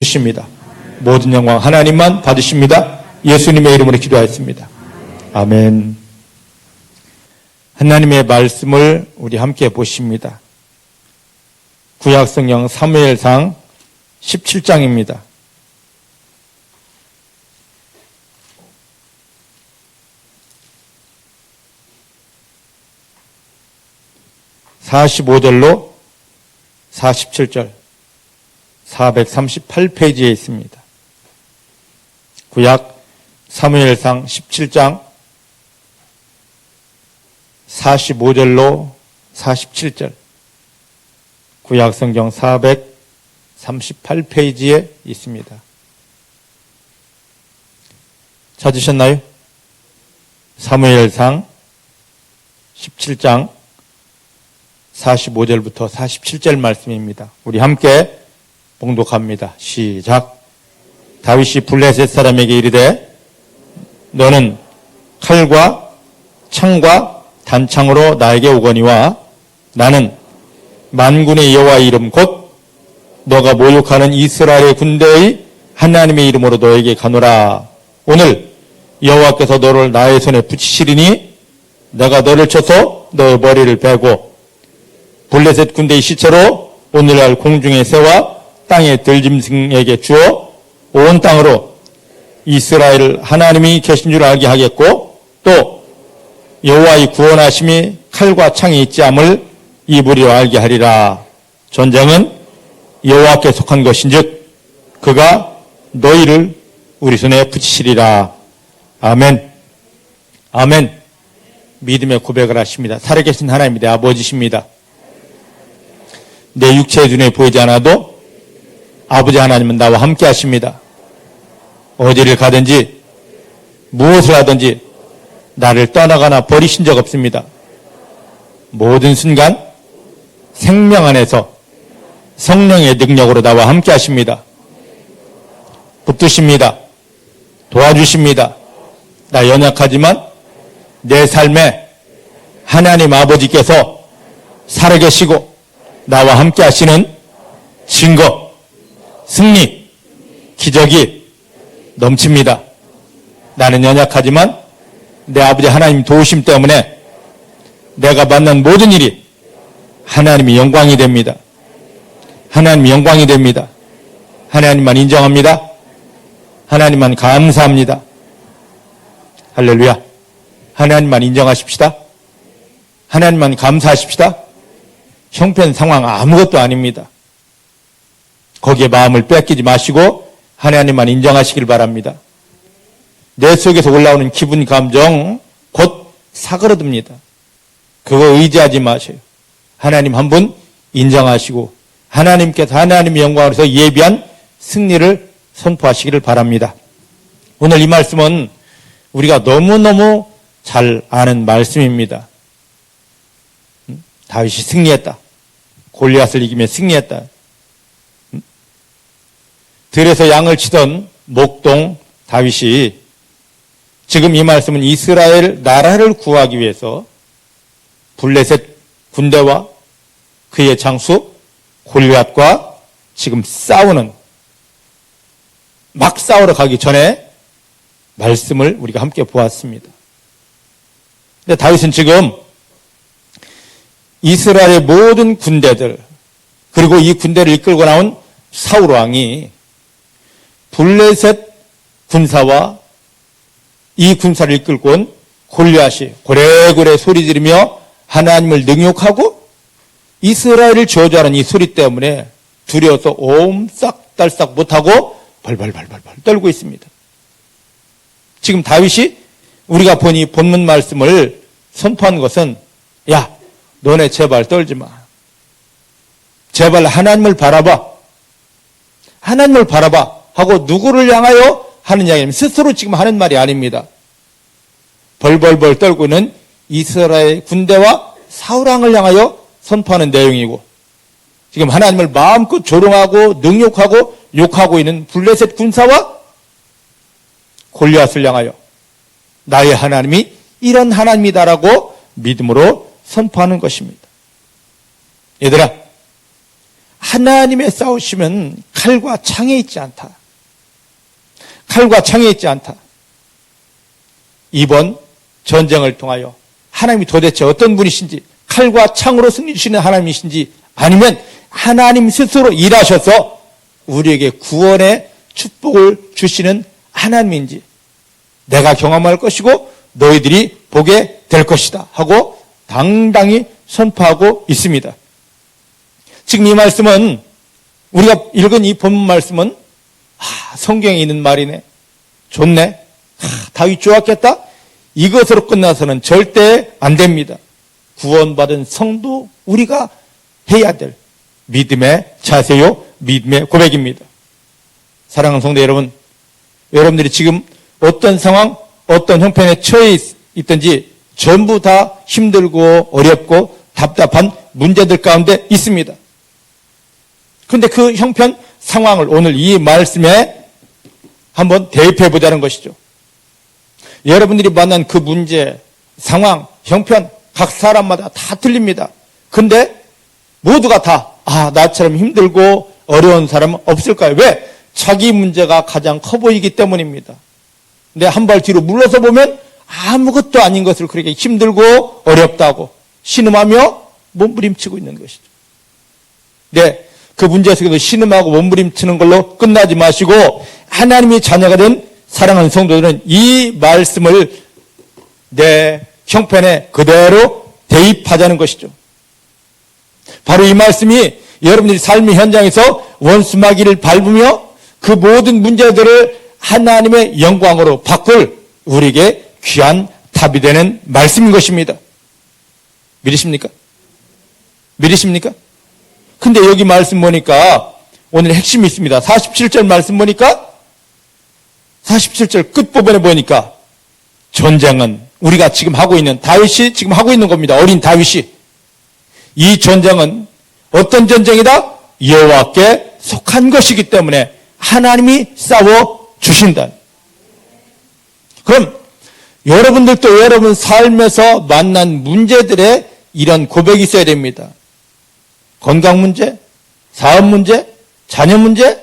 주십니다. 모든 영광 하나님만 받으십니다. 예수님의 이름으로 기도하였습니다. 아멘. 하나님의 말씀을 우리 함께 보십니다. 구약성경 사무엘상 17장입니다. (45절로) (47절) 438페이지에 있습니다. 구약 사무엘상 17장 45절로 47절 구약 성경 438페이지에 있습니다. 찾으셨나요? 사무엘상 17장 45절부터 47절 말씀입니다. 우리 함께 봉독합니다. 시작. 다윗이 블레셋 사람에게 이르되 너는 칼과 창과 단창으로 나에게 오거니와 나는 만군의 여호와의 이름 곧 너가 모욕하는 이스라엘의 군대의 하나님의 이름으로 너에게 가노라. 오늘 여호와께서 너를 나의 손에 붙이시리니 내가 너를 쳐서 너의 머리를 베고 블레셋 군대의 시체로 오늘날 공중의 새와 땅의 들짐승에게 주어 온 땅으로 이스라엘 하나님이 계신 줄 알게 하겠고 또 여호와의 구원하심이 칼과 창이 있지 않음을 이부리로 알게 하리라. 전쟁은 여호와께 속한 것인즉 그가 너희를 우리 손에 붙이시리라. 아멘. 아멘. 믿음의 고백을 하십니다. 살아계신 하나님이 내 아버지십니다. 내 육체의 눈에 보이지 않아도 아버지 하나님은 나와 함께 하십니다. 어디를 가든지 무엇을 하든지 나를 떠나거나 버리신 적 없습니다. 모든 순간 생명 안에서 성령의 능력으로 나와 함께 하십니다. 붙드십니다. 도와주십니다. 나 연약하지만 내 삶에 하나님 아버지께서 살아계시고 나와 함께 하시는 증거, 승리, 기적이 넘칩니다. 나는 연약하지만 내 아버지 하나님 도우심 때문에 내가 만난 모든 일이 하나님의 영광이 됩니다. 하나님의 영광이 됩니다. 하나님만 인정합니다. 하나님만 감사합니다. 할렐루야. 하나님만 인정하십시다. 하나님만 감사하십시다. 형편 상황 아무것도 아닙니다. 거기에 마음을 뺏기지 마시고 하나님만 인정하시길 바랍니다. 내 속에서 올라오는 기분, 감정 곧 사그러듭니다. 그거 의지하지 마세요. 하나님 한 분 인정하시고 하나님께서 하나님의 영광으로서 예비한 승리를 선포하시기를 바랍니다. 오늘 이 말씀은 우리가 너무너무 잘 아는 말씀입니다. 다윗이 승리했다. 골리앗을 이기며 승리했다. 들에서 양을 치던 목동 다윗이 지금 이 말씀은 이스라엘 나라를 구하기 위해서 블레셋 군대와 그의 장수 골리앗과 지금 싸우는 막 싸우러 가기 전에 말씀을 우리가 함께 보았습니다. 근데 다윗은 지금 이스라엘의 모든 군대들 그리고 이 군대를 이끌고 나온 사울 왕이 블레셋 군사와 이 군사를 이끌고 온 골리앗이 고래고래 소리 지르며 하나님을 능욕하고 이스라엘을 저주하는 이 소리 때문에 두려워서 옴싹달싹 못하고 벌벌벌벌 떨고 있습니다. 지금 다윗이 우리가 보니 본문 말씀을 선포한 것은 야, 너네 제발 떨지 마. 제발 하나님을 바라봐. 하나님을 바라봐. 하고 누구를 향하여 하는 이야기는 스스로 지금 하는 말이 아닙니다. 벌벌벌 떨고 있는 이스라엘 군대와 사울왕을 향하여 선포하는 내용이고 지금 하나님을 마음껏 조롱하고 능욕하고 욕하고 있는 블레셋 군사와 골리앗을 향하여 나의 하나님이 이런 하나님이다라고 믿음으로 선포하는 것입니다. 얘들아, 하나님의 싸우시면 칼과 창에 있지 않다. 칼과 창에 있지 않다. 이번 전쟁을 통하여 하나님이 도대체 어떤 분이신지, 칼과 창으로 승리 주시는 하나님이신지, 아니면 하나님 스스로 일하셔서 우리에게 구원의 축복을 주시는 하나님인지 내가 경험할 것이고 너희들이 보게 될 것이다 하고 당당히 선포하고 있습니다. 지금 이 말씀은, 우리가 읽은 이 본문 말씀은 성경에 있는 말이네, 좋네, 다윗 좋았겠다, 이것으로 끝나서는 절대 안 됩니다. 구원받은 성도 우리가 해야 될 믿음의 자세요, 믿음의 고백입니다. 사랑하는 성도 여러분, 여러분들이 지금 어떤 상황, 어떤 형편에 처해 있든지 전부 다 힘들고 어렵고 답답한 문제들 가운데 있습니다. 그런데 그 형편, 상황을 오늘 이 말씀에 한번 대입해 보자는 것이죠. 여러분들이 만난 그 문제, 상황, 형편, 각 사람마다 다 틀립니다. 근데 모두가 다 나처럼 힘들고 어려운 사람은 없을까요? 왜? 자기 문제가 가장 커 보이기 때문입니다. 근데 한 발 뒤로 물러서 보면 아무것도 아닌 것을 그렇게 힘들고 어렵다고 신음하며 몸부림치고 있는 것이죠. 네, 그 문제 속에서 신음하고 몸부림치는 걸로 끝나지 마시고 하나님의 자녀가 된 사랑하는 성도들은 이 말씀을 내 형편에 그대로 대입하자는 것이죠. 바로 이 말씀이 여러분들이 삶의 현장에서 원수마귀를 밟으며 그 모든 문제들을 하나님의 영광으로 바꿀 우리에게 귀한 답이 되는 말씀인 것입니다. 믿으십니까? 믿으십니까? 근데 여기 말씀 보니까 오늘 핵심이 있습니다. 47절 말씀 보니까 47절 끝부분에 보니까 전쟁은 우리가 지금 하고 있는, 다윗이 지금 하고 있는 겁니다. 어린 다윗이. 이 전쟁은 어떤 전쟁이다? 여호와께 속한 것이기 때문에 하나님이 싸워 주신다. 그럼 여러분들도 여러분 삶에서 만난 문제들의 이런 고백이 있어야 됩니다. 건강 문제, 사업 문제, 자녀 문제,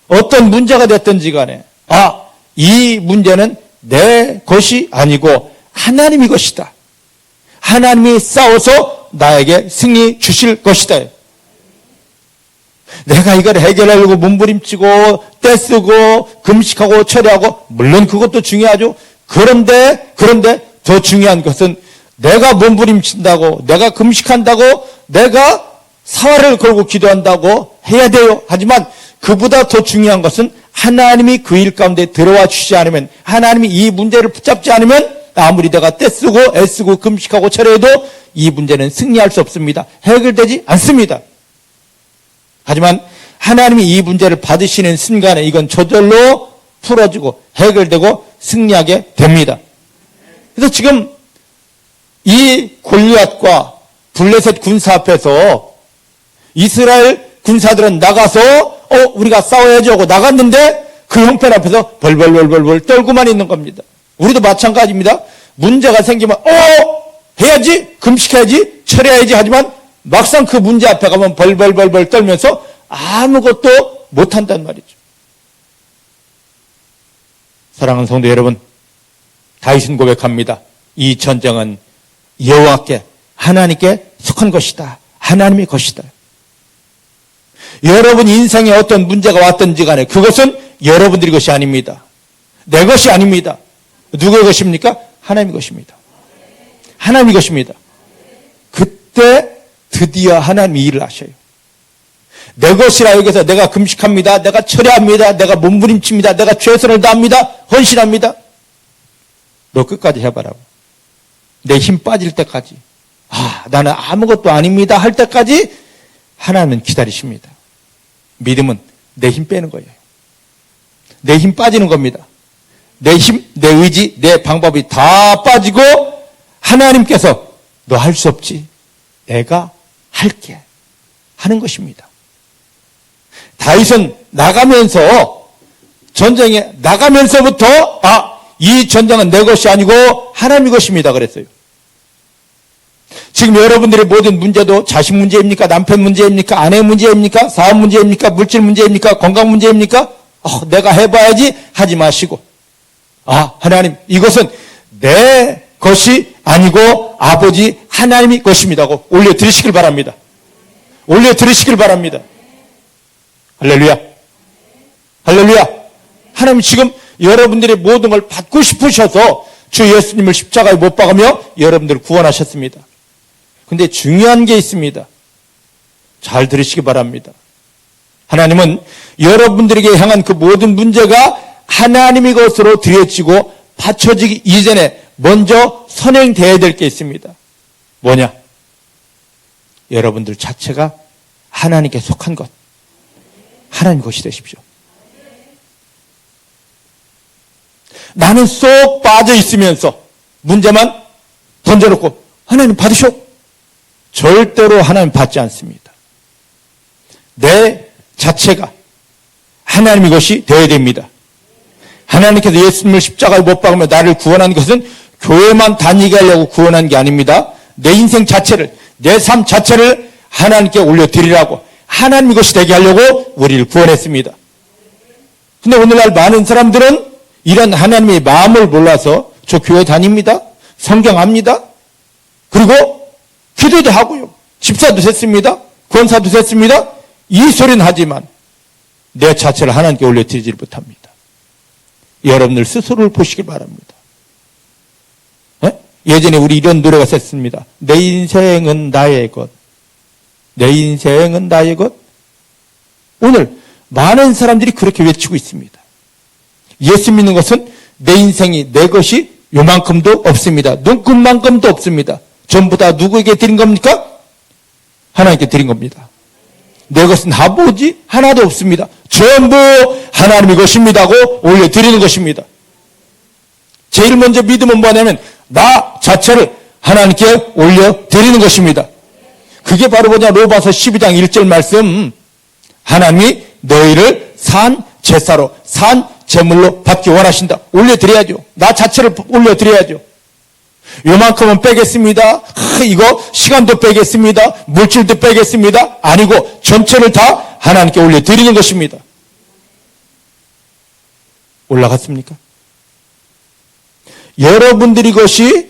어떤 문제가 됐든지 간에 이 문제는 내 것이 아니고 하나님의 것이다. 하나님이 싸워서 나에게 승리 주실 것이다. 내가 이걸 해결하려고 몸부림치고 떼쓰고 금식하고 철회하고, 물론 그것도 중요하죠. 그런데 더 중요한 것은 내가 몸부림친다고, 내가 금식한다고, 내가 사활을 걸고 기도한다고 해야 돼요. 하지만 그보다 더 중요한 것은 하나님이 그 일 가운데 들어와 주시지 않으면, 하나님이 이 문제를 붙잡지 않으면 아무리 내가 떼쓰고 애쓰고 금식하고 철회해도 이 문제는 승리할 수 없습니다. 해결되지 않습니다. 하지만 하나님이 이 문제를 받으시는 순간에 이건 저절로 풀어지고 해결되고 승리하게 됩니다. 그래서 지금 이 골리앗과 블레셋 군사 앞에서 이스라엘 군사들은 나가서 우리가 싸워야지 하고 나갔는데 그 형편 앞에서 벌벌벌벌 떨고만 있는 겁니다. 우리도 마찬가지입니다. 문제가 생기면 해야지, 금식해야지, 철회해야지 하지만 막상 그 문제 앞에 가면 벌벌벌벌 떨면서 아무것도 못한단 말이죠. 사랑하는 성도 여러분, 다윗은 고백합니다. 이 전쟁은 여호와께, 하나님께 속한 것이다. 하나님의 것이다. 여러분 인생에 어떤 문제가 왔든지 간에 그것은 여러분들의 것이 아닙니다. 내 것이 아닙니다. 누구의 것입니까? 하나님의 것입니다. 하나님의 것입니다. 그때 드디어 하나님이 일을 하셔요. 내 것이라 여기서 내가 금식합니다. 내가 철회합니다. 내가 몸부림칩니다. 내가 최선을 다합니다. 헌신합니다. 너 끝까지 해봐라고. 내 힘 빠질 때까지, 나는 아무것도 아닙니다 할 때까지 하나님은 기다리십니다. 믿음은 내 힘 빼는 거예요. 내 힘 빠지는 겁니다. 내 힘, 내 의지, 내 방법이 다 빠지고 하나님께서 너 할 수 없지, 내가 할게 하는 것입니다. 다윗은 나가면서, 전쟁에 나가면서부터 이 전쟁은 내 것이 아니고 하나님의 것입니다 그랬어요. 지금 여러분들의 모든 문제도 자식 문제입니까? 남편 문제입니까? 아내 문제입니까? 사업 문제입니까? 물질 문제입니까? 건강 문제입니까? 내가 해봐야지 하지 마시고, 하나님, 이것은 내 것이 아니고 아버지 하나님의 것입니다고 올려드리시길 바랍니다. 올려드리시길 바랍니다. 할렐루야. 할렐루야. 하나님 지금 여러분들의 모든 걸 받고 싶으셔서 주 예수님을 십자가에 못 박으며 여러분들을 구원하셨습니다. 근데 중요한 게 있습니다. 잘 들으시기 바랍니다. 하나님은 여러분들에게 향한 그 모든 문제가 하나님의 것으로 드려지고 바쳐지기 이전에 먼저 선행되어야 될 게 있습니다. 뭐냐? 여러분들 자체가 하나님께 속한 것, 하나님 것이 되십시오. 나는 쏙 빠져 있으면서 문제만 던져놓고 하나님 받으셔. 절대로 하나님 받지 않습니다. 내 자체가 하나님의 것이 되어야 됩니다. 하나님께서 예수님을 십자가에 못 박으며 나를 구원한 것은 교회만 다니게 하려고 구원한 게 아닙니다. 내 인생 자체를, 내 삶 자체를 하나님께 올려드리라고, 하나님의 것이 되게 하려고 우리를 구원했습니다. 근데 오늘날 많은 사람들은 이런 하나님의 마음을 몰라서 저 교회 다닙니다. 성경 압니다. 그리고 기도도 하고요. 집사도 됐습니다. 권사도 됐습니다. 이 소리는 하지만 내 자체를 하나님께 올려드리지 못합니다. 여러분들 스스로를 보시길 바랍니다. 예전에 우리 이런 노래가 있었습니다. 내 인생은 나의 것. 내 인생은 나의 것. 오늘 많은 사람들이 그렇게 외치고 있습니다. 예수 믿는 것은 내 인생이 내 것이 요만큼도 없습니다. 눈금만큼도 없습니다. 전부 다 누구에게 드린 겁니까? 하나님께 드린 겁니다. 내 것은 아버지 하나도 없습니다. 전부 하나님의 것입니다고 올려드리는 것입니다. 제일 먼저 믿음은 뭐냐면 나 자체를 하나님께 올려드리는 것입니다. 그게 바로 뭐냐? 로마서 12장 1절 말씀, 하나님이 너희를 산 제사로, 산 제물로 받기 원하신다. 올려드려야죠. 나 자체를 올려드려야죠. 요만큼은 빼겠습니다. 이거 시간도 빼겠습니다. 물질도 빼겠습니다. 아니고 전체를 다 하나님께 올려드리는 것입니다. 올라갔습니까? 여러분들이 것이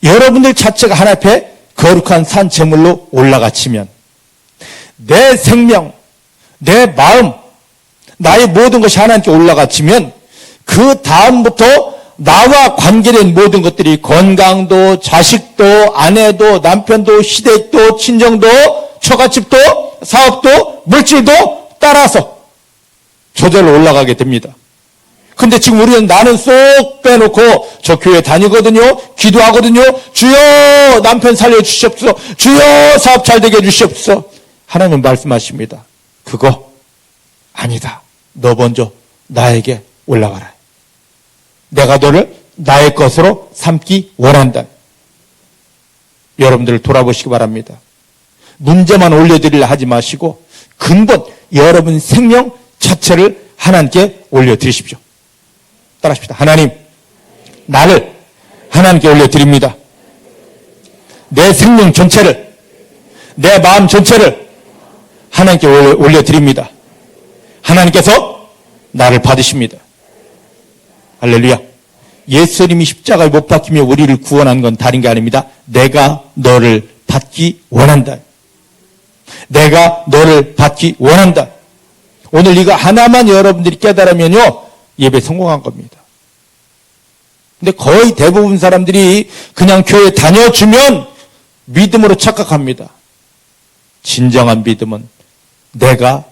여러분들 자체가 하나님 앞에 거룩한 산 제물로 올라가치면 내 생명, 내 마음, 나의 모든 것이 하나님께 올라가치면 그 다음부터 나와 관계된 모든 것들이 건강도, 자식도, 아내도, 남편도, 시댁도, 친정도, 처갓집도, 사업도, 물질도 따라서 저절로 올라가게 됩니다. 근데 지금 우리는 나는 쏙 빼놓고 저 교회 다니거든요. 기도하거든요. 주여 남편 살려주시옵소서. 주여 사업 잘 되게 해주시옵소서. 하나님 말씀하십니다. 그거 아니다. 너 먼저 나에게 올라가라. 내가 너를 나의 것으로 삼기 원한다. 여러분들 돌아보시기 바랍니다. 문제만 올려드리려 하지 마시고 근본 여러분 생명 자체를 하나님께 올려드리십시오. 따라합시다. 하나님, 나를 하나님께 올려드립니다. 내 생명 전체를, 내 마음 전체를 하나님께 올려드립니다. 하나님께서 나를 받으십니다. 할렐루야. 예수님이 십자가에 못 박히며 우리를 구원한 건 다른 게 아닙니다. 내가 너를 받기 원한다. 내가 너를 받기 원한다. 오늘 이거 하나만 여러분들이 깨달으면요, 예배 성공한 겁니다. 근데 거의 대부분 사람들이 그냥 교회 다녀주면 믿음으로 착각합니다. 진정한 믿음은 내가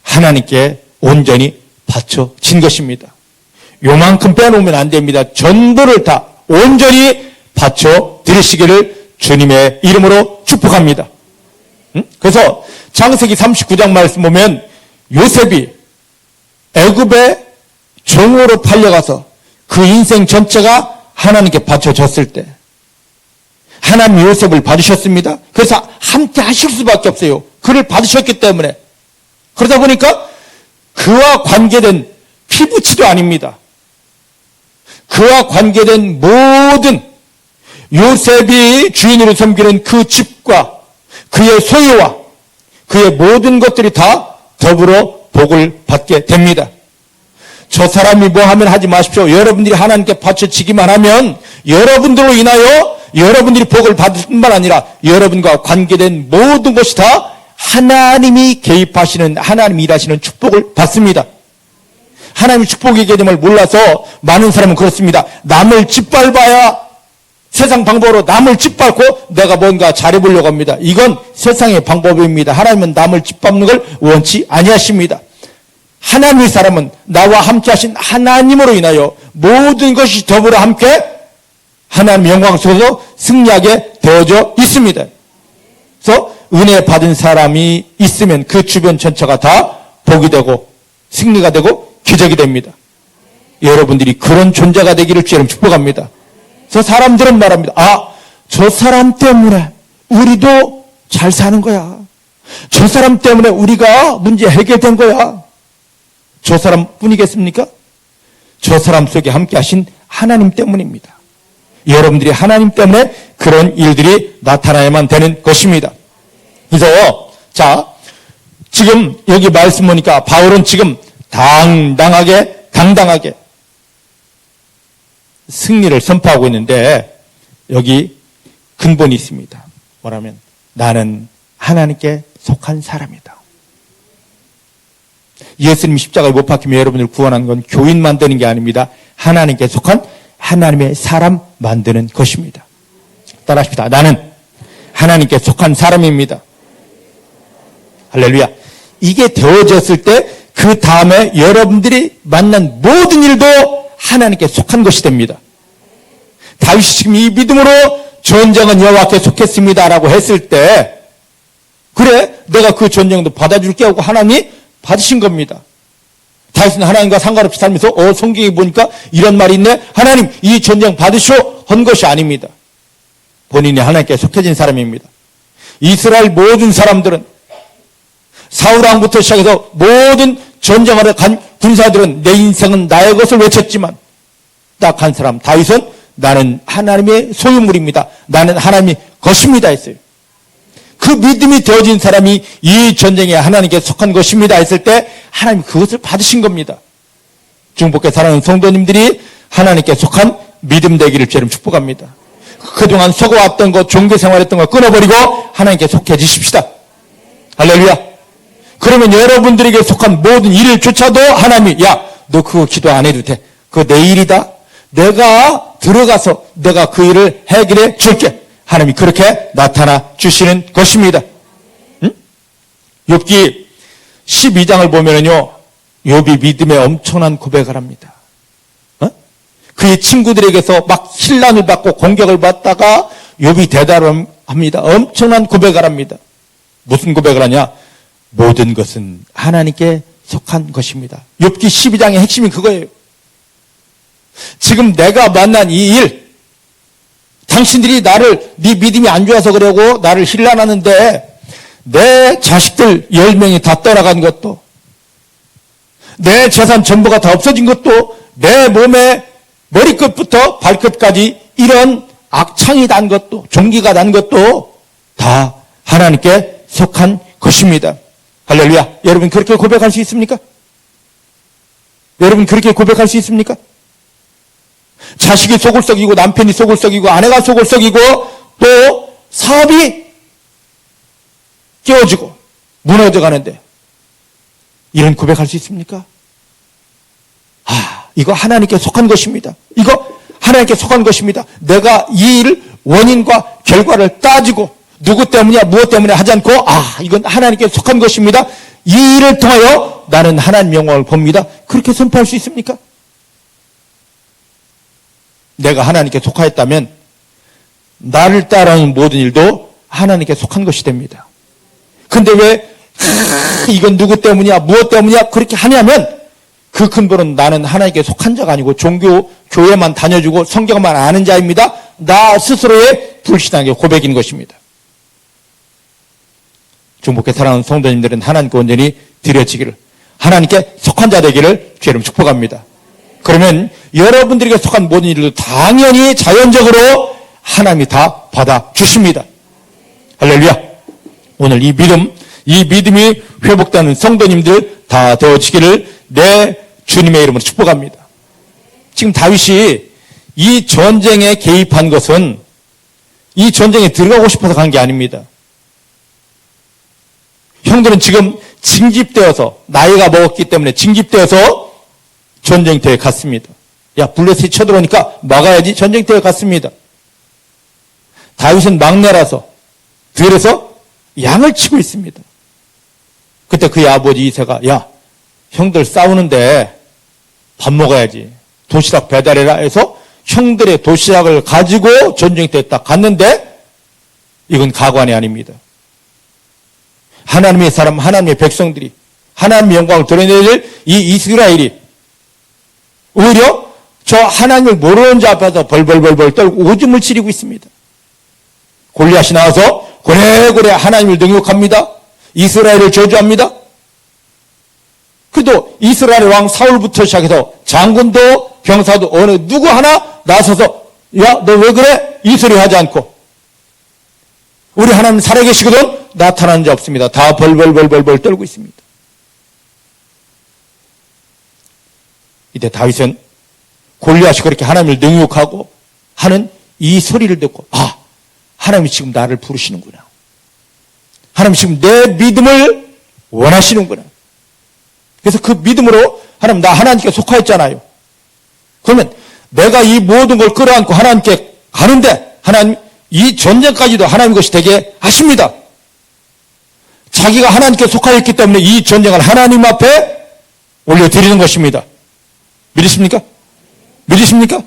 하나님께 온전히 바쳐진 것입니다. 요만큼 빼놓으면 안 됩니다. 전부를 다 온전히 바쳐 드리시기를 주님의 이름으로 축복합니다. 그래서 창세기 39장 말씀 보면 요셉이 애굽에 종으로 팔려가서 그 인생 전체가 하나님께 바쳐졌을 때 하나님 요셉을 받으셨습니다. 그래서 함께 하실 수밖에 없어요. 그를 받으셨기 때문에. 그러다 보니까 그와 관계된 피부치도 아닙니다. 그와 관계된 모든 요셉이 주인으로 섬기는 그 집과 그의 소유와 그의 모든 것들이 다 더불어 복을 받게 됩니다. 저 사람이 뭐 하면 하지 마십시오. 여러분들이 하나님께 바쳐지기만 하면 여러분들로 인하여 여러분들이 복을 받을 뿐만 아니라 여러분과 관계된 모든 것이 다 하나님이 개입하시는, 하나님이 일하시는 축복을 받습니다. 하나님의 축복의 개념을 몰라서 많은 사람은 그렇습니다. 남을 짓밟아야, 세상 방법으로 남을 짓밟고 내가 뭔가 잘해보려고 합니다. 이건 세상의 방법입니다. 하나님은 남을 짓밟는 걸 원치 아니하십니다. 하나님의 사람은 나와 함께 하신 하나님으로 인하여 모든 것이 더불어 함께 하나님의 영광 속에서 승리하게 되어져 있습니다. 그래서 은혜 받은 사람이 있으면 그 주변 전체가 다 복이 되고 승리가 되고 기적이 됩니다. 여러분들이 그런 존재가 되기를 주님 축복합니다. 그래서 사람들은 말합니다. 아, 저 사람 때문에 우리도 잘 사는 거야. 저 사람 때문에 우리가 문제 해결된 거야. 저 사람 뿐이겠습니까? 저 사람 속에 함께 하신 하나님 때문입니다. 여러분들이 하나님 때문에 그런 일들이 나타나야만 되는 것입니다. 그래서 자, 지금 여기 말씀 보니까 바울은 지금 당당하게 승리를 선포하고 있는데 여기 근본이 있습니다. 뭐라면 나는 하나님께 속한 사람이다. 예수님이 십자가에 못 박히며 여러분을 구원한 건 교인 만드는 게 아닙니다. 하나님께 속한 하나님의 사람 만드는 것입니다. 따라하십시다. 나는 하나님께 속한 사람입니다. 할렐루야. 이게 되어졌을 때 그 다음에 여러분들이 만난 모든 일도 하나님께 속한 것이 됩니다. 다윗이 지금 이 믿음으로 전쟁은 여호와께 속했습니다라고 했을 때 그래 내가 그 전쟁도 받아줄게 하고 하나님이 받으신 겁니다. 다윗은 하나님과 상관없이 살면서 성경에 보니까 이런 말이 있네. 하나님 이 전쟁 받으시오 한 것이 아닙니다. 본인이 하나님께 속해진 사람입니다. 이스라엘 모든 사람들은 사울왕부터 시작해서 모든 전쟁하러 간 군사들은 내 인생은 나의 것을 외쳤지만 딱 한 사람 다윗은 나는 하나님의 소유물입니다. 나는 하나님의 것입니다 했어요. 그 믿음이 되어진 사람이 이 전쟁에 하나님께 속한 것입니다 했을 때 하나님 그것을 받으신 겁니다. 중복해 사랑하는 성도님들이 하나님께 속한 믿음 되기를 주님 축복합니다. 그동안 속아왔던 것, 종교생활했던 것 끊어버리고 하나님께 속해지십시다. 할렐루야. 그러면 여러분들에게 속한 모든 일조차도 하나님이 야, 너 그거 기도 안 해도 돼. 그거 내 일이다. 내가 들어가서 내가 그 일을 해결해 줄게. 하나님이 그렇게 나타나 주시는 것입니다. 응? 욥기 12장을 보면은요, 욥이 믿음의 엄청난 고백을 합니다. 그의 친구들에게서 막 혼란을 받고 공격을 받다가 욥이 대답합니다. 엄청난 고백을 합니다. 무슨 고백을 하냐? 모든 것은 하나님께 속한 것입니다. 욥기 12장의 핵심이 그거예요. 지금 내가 만난 이 일, 당신들이 나를 네 믿음이 안 좋아서 그러고 나를 힐난하는데 내 자식들 10명이 다 떠나간 것도 내 재산 전부가 다 없어진 것도 내 몸에 머리끝부터 발끝까지 이런 악창이 난 것도 종기가 난 것도 다 하나님께 속한 것입니다. 할렐루야. 여러분 그렇게 고백할 수 있습니까? 여러분 그렇게 고백할 수 있습니까? 자식이 속을 썩이고 남편이 속을 썩이고 아내가 속을 썩이고 또 사업이 깨어지고 무너져 가는데 이런 고백할 수 있습니까? 이거 하나님께 속한 것입니다. 이거 하나님께 속한 것입니다. 내가 이 일 원인과 결과를 따지고 누구 때문이야 무엇 때문에 하지 않고 이건 하나님께 속한 것입니다. 이 일을 통하여 나는 하나님 영광을 봅니다. 그렇게 선포할 수 있습니까? 내가 하나님께 속하였다면 나를 따라하는 모든 일도 하나님께 속한 것이 됩니다. 근데 왜 이건 누구 때문이야 무엇 때문이야 그렇게 하냐면 그 근본은 나는 하나님께 속한 자가 아니고 교회만 다녀주고 성경만 아는 자입니다. 나 스스로의 불신앙의 고백인 것입니다. 중복해 사랑하는 성도님들은 하나님께 온전히 드려지기를 하나님께 속한 자 되기를 주님 축복합니다. 그러면 여러분들에게 속한 모든 일도 당연히 자연적으로 하나님이 다 받아주십니다. 할렐루야. 오늘 이 믿음이 회복되는 성도님들 다 되어지기를 내 주님의 이름으로 축복합니다. 지금 다윗이 이 전쟁에 개입한 것은 이 전쟁에 들어가고 싶어서 간 게 아닙니다. 형들은 지금 징집되어서 나이가 먹었기 때문에 징집되어서 전쟁터에 갔습니다. 야, 블레셋이 쳐들어오니까 막아야지 전쟁터에 갔습니다. 다윗은 막내라서 들에서 양을 치고 있습니다. 그때 그의 아버지 이새가 야, 형들 싸우는데 밥 먹어야지. 도시락 배달해라 해서 형들의 도시락을 가지고 전쟁터에 딱 갔는데 이건 가관이 아닙니다. 하나님의 사람, 하나님의 백성들이 하나님의 영광을 드러내릴 이 이스라엘이 오히려 저 하나님을 모르는 자 앞에서 벌벌벌벌 떨고 오줌을 지리고 있습니다. 골리앗이 나와서 고래고래 하나님을 능욕합니다. 이스라엘을 저주합니다. 그래도 이스라엘 왕 사울부터 시작해서 장군도 병사도 어느 누구 하나 나서서 야, 너 왜 그래? 이 소리 하지 않고 우리 하나님 살아계시거든 나타나는 자 없습니다. 다 벌벌벌벌 떨고 있습니다. 이때 다윗은 골리앗이 그렇게 하나님을 능욕하고 하는 이 소리를 듣고 아, 하나님이 지금 나를 부르시는구나. 하나님이 지금 내 믿음을 원하시는구나. 그래서 그 믿음으로 하나님 나 하나님께 속하였잖아요. 그러면 내가 이 모든 걸 끌어안고 하나님께 가는데 하나님 이 전쟁까지도 하나님 것이 되게 하십니다. 자기가 하나님께 속하였기 때문에 이 전쟁을 하나님 앞에 올려드리는 것입니다. 믿으십니까? 믿으십니까?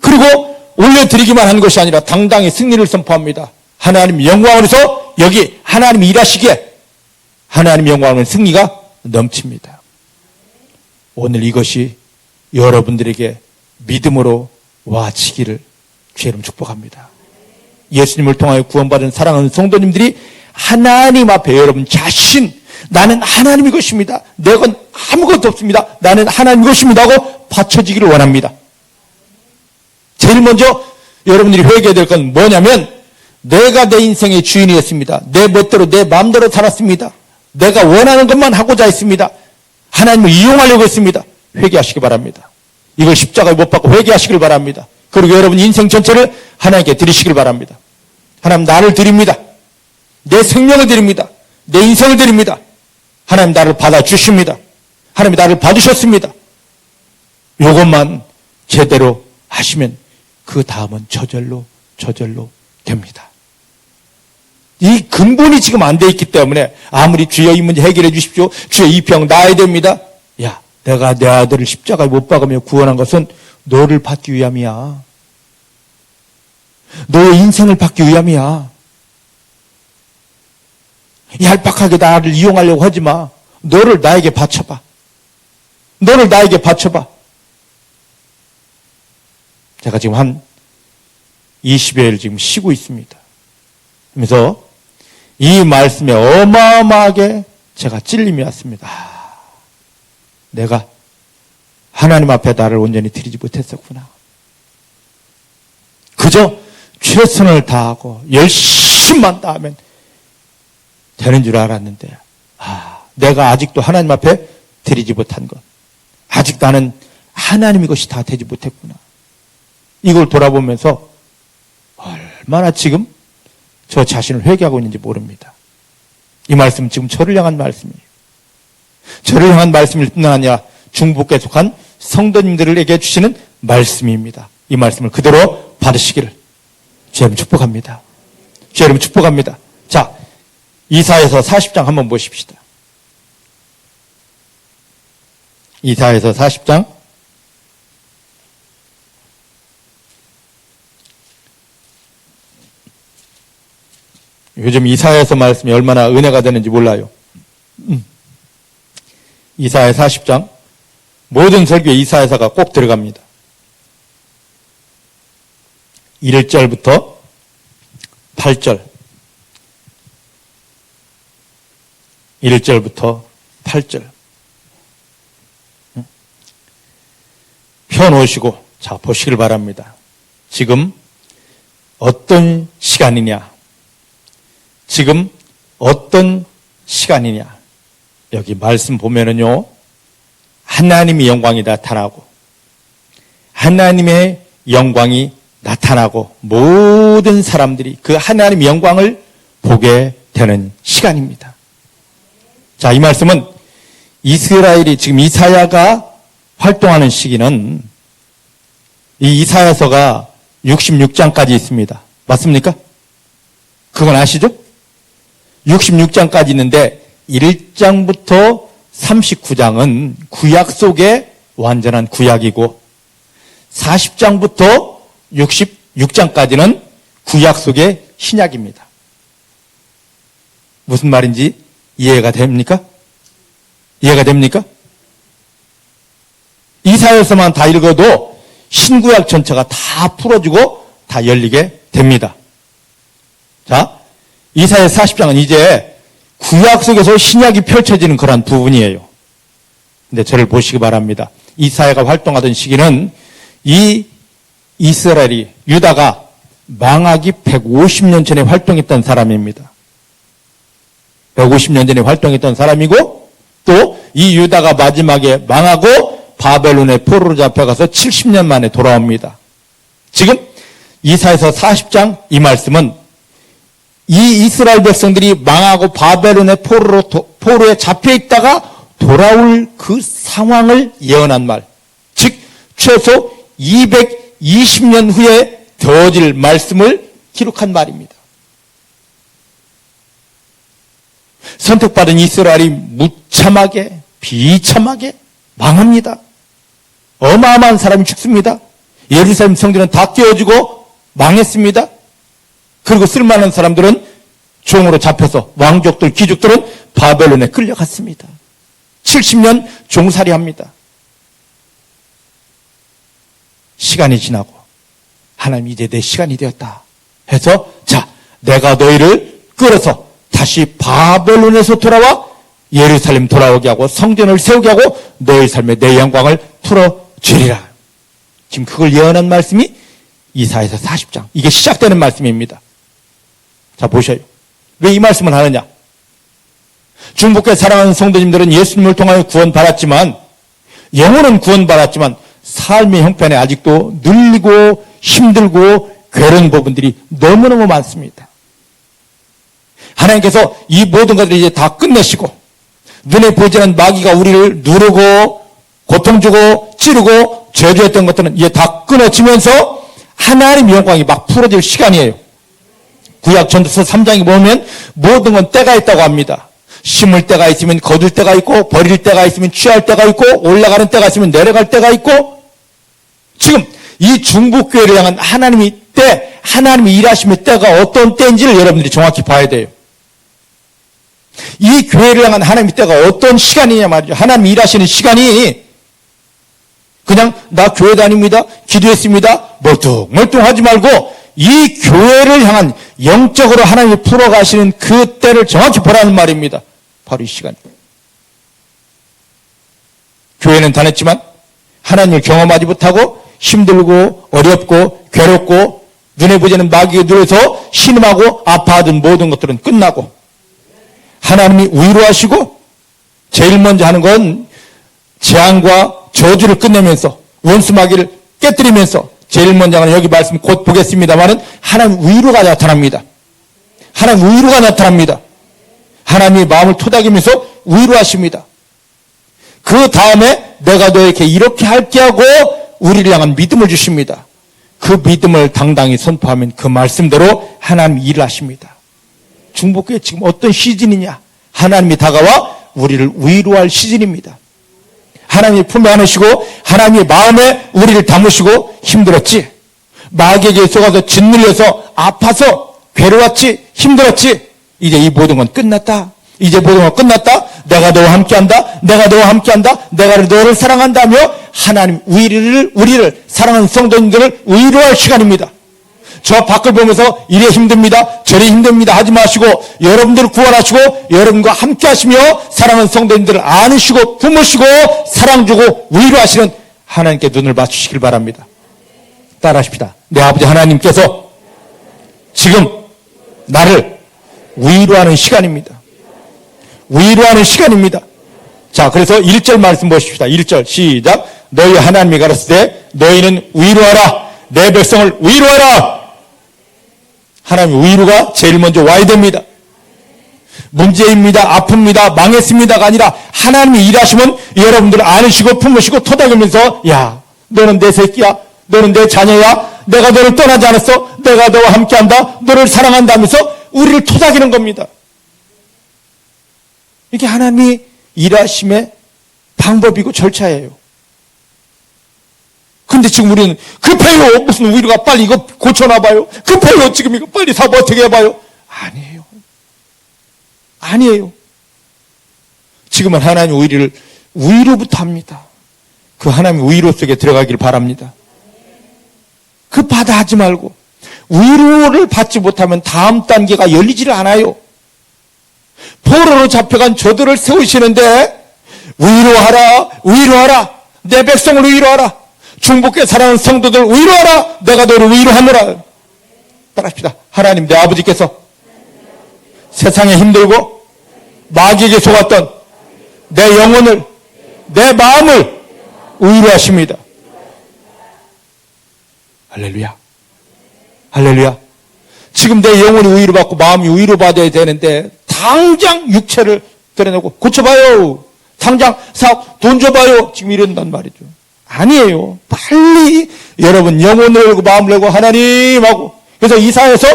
그리고 올려드리기만 한 것이 아니라 당당히 승리를 선포합니다. 하나님 영광으로서 여기 하나님이 일하시기에 하나님 영광으로는 승리가 넘칩니다. 오늘 이것이 여러분들에게 믿음으로 와지기를 주의 이름 축복합니다. 예수님을 통하여 구원받은 사랑하는 성도님들이 하나님 앞에 여러분 자신 나는 하나님의 것입니다. 내 건 아무것도 없습니다. 나는 하나님의 것입니다 하고 바쳐지기를 원합니다. 제일 먼저 여러분들이 회개해야 될 건 뭐냐면 내가 내 인생의 주인이었습니다. 내 멋대로 내 마음대로 살았습니다. 내가 원하는 것만 하고자 했습니다. 하나님을 이용하려고 했습니다. 회개하시기 바랍니다. 이걸 십자가에 못 박고 회개하시길 바랍니다. 그리고 여러분 인생 전체를 하나님께 드리시길 바랍니다. 하나님 나를 드립니다. 내 생명을 드립니다. 내 인생을 드립니다. 하나님 나를 받아주십니다. 하나님이 나를 받으셨습니다. 이것만 제대로 하시면 그 다음은 저절로 됩니다. 이 근본이 지금 안 돼 있기 때문에 아무리 주여 이 문제 해결해 주십시오. 주여 이 병 나아야 됩니다. 야, 내가 내 아들을 십자가에 못 박으며 구원한 것은 너를 받기 위함이야. 너의 인생을 받기 위함이야. 얄팍하게 나를 이용하려고 하지 마. 너를 나에게 바쳐봐. 너를 나에게 바쳐봐. 제가 지금 한 20여일 지금 쉬고 있습니다. 그래서 이 말씀에 어마어마하게 제가 찔림이 왔습니다. 내가 하나님 앞에 나를 온전히 드리지 못했었구나. 그저 최선을 다하고 열심만 다하면 되는 줄 알았는데 내가 아직도 하나님 앞에 드리지 못한 것, 아직 나는 하나님의 것이 다 되지 못했구나. 이걸 돌아보면서 얼마나 지금 저 자신을 회개하고 있는지 모릅니다. 이 말씀은 지금 저를 향한 말씀이에요. 저를 향한 말씀일 뿐 아니라 중복에 속한 성도님들에게 주시는 말씀입니다. 이 말씀을 그대로 받으시기를 주의 이름 축복합니다. 주의 이름 축복합니다. 자, 이사야서 40장 한번 보십시다. 이사야서 40장 요즘 이사야서 말씀이 얼마나 은혜가 되는지 몰라요. 이사야 40장 모든 설교에 이사야서가 꼭 들어갑니다. 1절부터 8절 1절부터 8절 펴놓으시고 자 보시길 바랍니다. 지금 어떤 시간이냐? 지금 어떤 시간이냐? 여기 말씀 보면은요, 하나님의 영광이 나타나고, 하나님의 영광이 나타나고, 모든 사람들이 그 하나님의 영광을 보게 되는 시간입니다. 자, 이 말씀은 이스라엘이 지금 이사야가 활동하는 시기는 이 이사야서가 66장까지 있습니다. 맞습니까? 그건 아시죠? 66장까지 있는데 1장부터 39장은 구약 속의 완전한 구약이고 40장부터 66장까지는 구약 속의 신약입니다. 무슨 말인지 이해가 됩니까? 이해가 됩니까? 이사야서만 다 읽어도 신구약 전체가 다 풀어지고 다 열리게 됩니다. 자, 이사야 40장은 이제 구약 속에서 신약이 펼쳐지는 그런 부분이에요. 근데 저를 보시기 바랍니다. 이사야가 활동하던 시기는 이 이스라엘이, 유다가 망하기 150년 전에 활동했던 사람입니다. 150년 전에 활동했던 사람이고 또 이 유다가 마지막에 망하고 바벨론의 포로로 잡혀가서 70년 만에 돌아옵니다. 지금 이사야서 40장 이 말씀은 이 이스라엘 백성들이 망하고 바벨론의 포로에 잡혀있다가 돌아올 그 상황을 예언한 말, 즉 최소 220년 후에 되어질 말씀을 기록한 말입니다. 선택받은 이스라엘이 무참하게 비참하게 망합니다. 어마어마한 사람이 죽습니다. 예루살렘 성전은 다 깨어지고 망했습니다. 그리고 쓸만한 사람들은 종으로 잡혀서 왕족들, 귀족들은 바벨론에 끌려갔습니다. 70년 종살이합니다. 시간이 지나고 하나님 이제 내 시간이 되었다 해서 자, 내가 너희를 끌어서 다시 바벨론에서 돌아와 예루살렘 돌아오게 하고 성전을 세우게 하고 너희 삶에 내 영광을 풀어주리라. 지금 그걸 예언한 말씀이 이사야서 40장. 이게 시작되는 말씀입니다. 자, 보셔요. 왜 이 말씀을 하느냐? 중복해 사랑하는 성도님들은 예수님을 통하여 구원받았지만, 영혼은 구원받았지만 삶의 형편에 아직도 늘리고 힘들고 괴로운 부분들이 너무너무 많습니다. 하나님께서 이 모든 것들을 이제 다 끝내시고 눈에 보이지 않는 마귀가 우리를 누르고 고통 주고 찌르고 저주했던 것들은 이제 다 끊어지면서 하나님의 영광이 막 풀어질 시간이에요. 구약 전도서 3장에 보면 모든 건 때가 있다고 합니다. 심을 때가 있으면 거둘 때가 있고 버릴 때가 있으면 취할 때가 있고 올라가는 때가 있으면 내려갈 때가 있고 지금 이 중보교회를 향한 하나님의 때, 하나님의 일하심의 때가 어떤 때인지를 여러분들이 정확히 봐야 돼요. 이 교회를 향한 하나님의 때가 어떤 시간이냐 말이죠. 하나님 일하시는 시간이 그냥 나 교회 다닙니다. 기도했습니다. 멀뚱멀뚱하지 말고 이 교회를 향한 영적으로 하나님이 풀어가시는 그 때를 정확히 보라는 말입니다. 바로 이 시간. 교회는 다녔지만 하나님을 경험하지 못하고 힘들고 어렵고 괴롭고 눈에 보지 않는 마귀에 눌려서 신음하고 아파하던 모든 것들은 끝나고 하나님이 위로하시고 제일 먼저 하는 건 재앙과 저주를 끝내면서 원수 마귀를 깨뜨리면서 제일 먼저 하는 여기 말씀 곧 보겠습니다만은 하나님 위로가 나타납니다. 하나님 위로가 나타납니다. 하나님의 마음을 토닥이면서 위로하십니다. 그 다음에 내가 너에게 이렇게 할게 하고 우리를 향한 믿음을 주십니다. 그 믿음을 당당히 선포하면 그 말씀대로 하나님이 일을 하십니다. 중복교회 지금 어떤 시즌이냐? 하나님이 다가와 우리를 위로할 시즌입니다. 하나님이 품에 안으시고 하나님의 마음에 우리를 담으시고 힘들었지? 마귀에게 속아서 짓눌려서 아파서 괴로웠지? 힘들었지? 이제 이 모든 건 끝났다. 이제 모든 건 끝났다. 내가 너와 함께한다. 내가 너와 함께한다. 내가 너를 사랑한다며 하나님 우리를 사랑하는 성도님들을 위로할 시간입니다. 저 밖을 보면서 이래 힘듭니다. 저래 힘듭니다. 하지 마시고 여러분들을 구원하시고 여러분과 함께 하시며 사랑하는 성도님들을 안으시고 품으시고 사랑 주고 위로하시는 하나님께 눈을 맞추시길 바랍니다. 따라하십시다. 내 아버지 하나님께서 지금 나를 위로하는 시간입니다. 위로하는 시간입니다. 자, 그래서 1절 말씀 보십시다. 1절 시작. 너희 하나님이 가라사대 너희는 위로하라. 내 백성을 위로하라. 하나님 위로가 제일 먼저 와야 됩니다. 문제입니다, 아픕니다, 망했습니다가 아니라 하나님이 일하시면 여러분들 안으시고 품으시고 토닥이면서 야, 너는 내 새끼야, 너는 내 자녀야, 내가 너를 떠나지 않았어, 내가 너와 함께한다, 너를 사랑한다면서 우리를 토닥이는 겁니다. 이게 하나님이 일하심의 방법이고 절차예요. 근데 지금 우리는 급해요. 무슨 위로가 빨리 이거 고쳐놔봐요. 급해요. 지금 이거 빨리 사업 어떻게 해봐요. 아니에요. 아니에요. 지금은 하나님 우리를 위로부터 합니다. 그 하나님 위로 속에 들어가길 바랍니다. 급하다 하지 말고 위로를 받지 못하면 다음 단계가 열리지를 않아요. 포로로 잡혀간 저들을 세우시는데 위로하라, 위로하라, 내 백성을 위로하라, 중복해 사랑하는 성도들 위로하라, 내가 너를 위로하노라. 따라합시다. 하나님 내 아버지께서 세상에 힘들고 마귀에게 속았던 내 영혼을, 내 마음을 위로하십니다. 할렐루야. 할렐루야. 지금 내 영혼이 위로받고 마음이 위로받아야 되는데 당장 육체를 드러내고 고쳐봐요. 당장 사업 돈 줘봐요. 지금 이런단 말이죠. 아니에요. 빨리 여러분 영혼을 열고 마음을 열고 하나님하고. 그래서 이사야서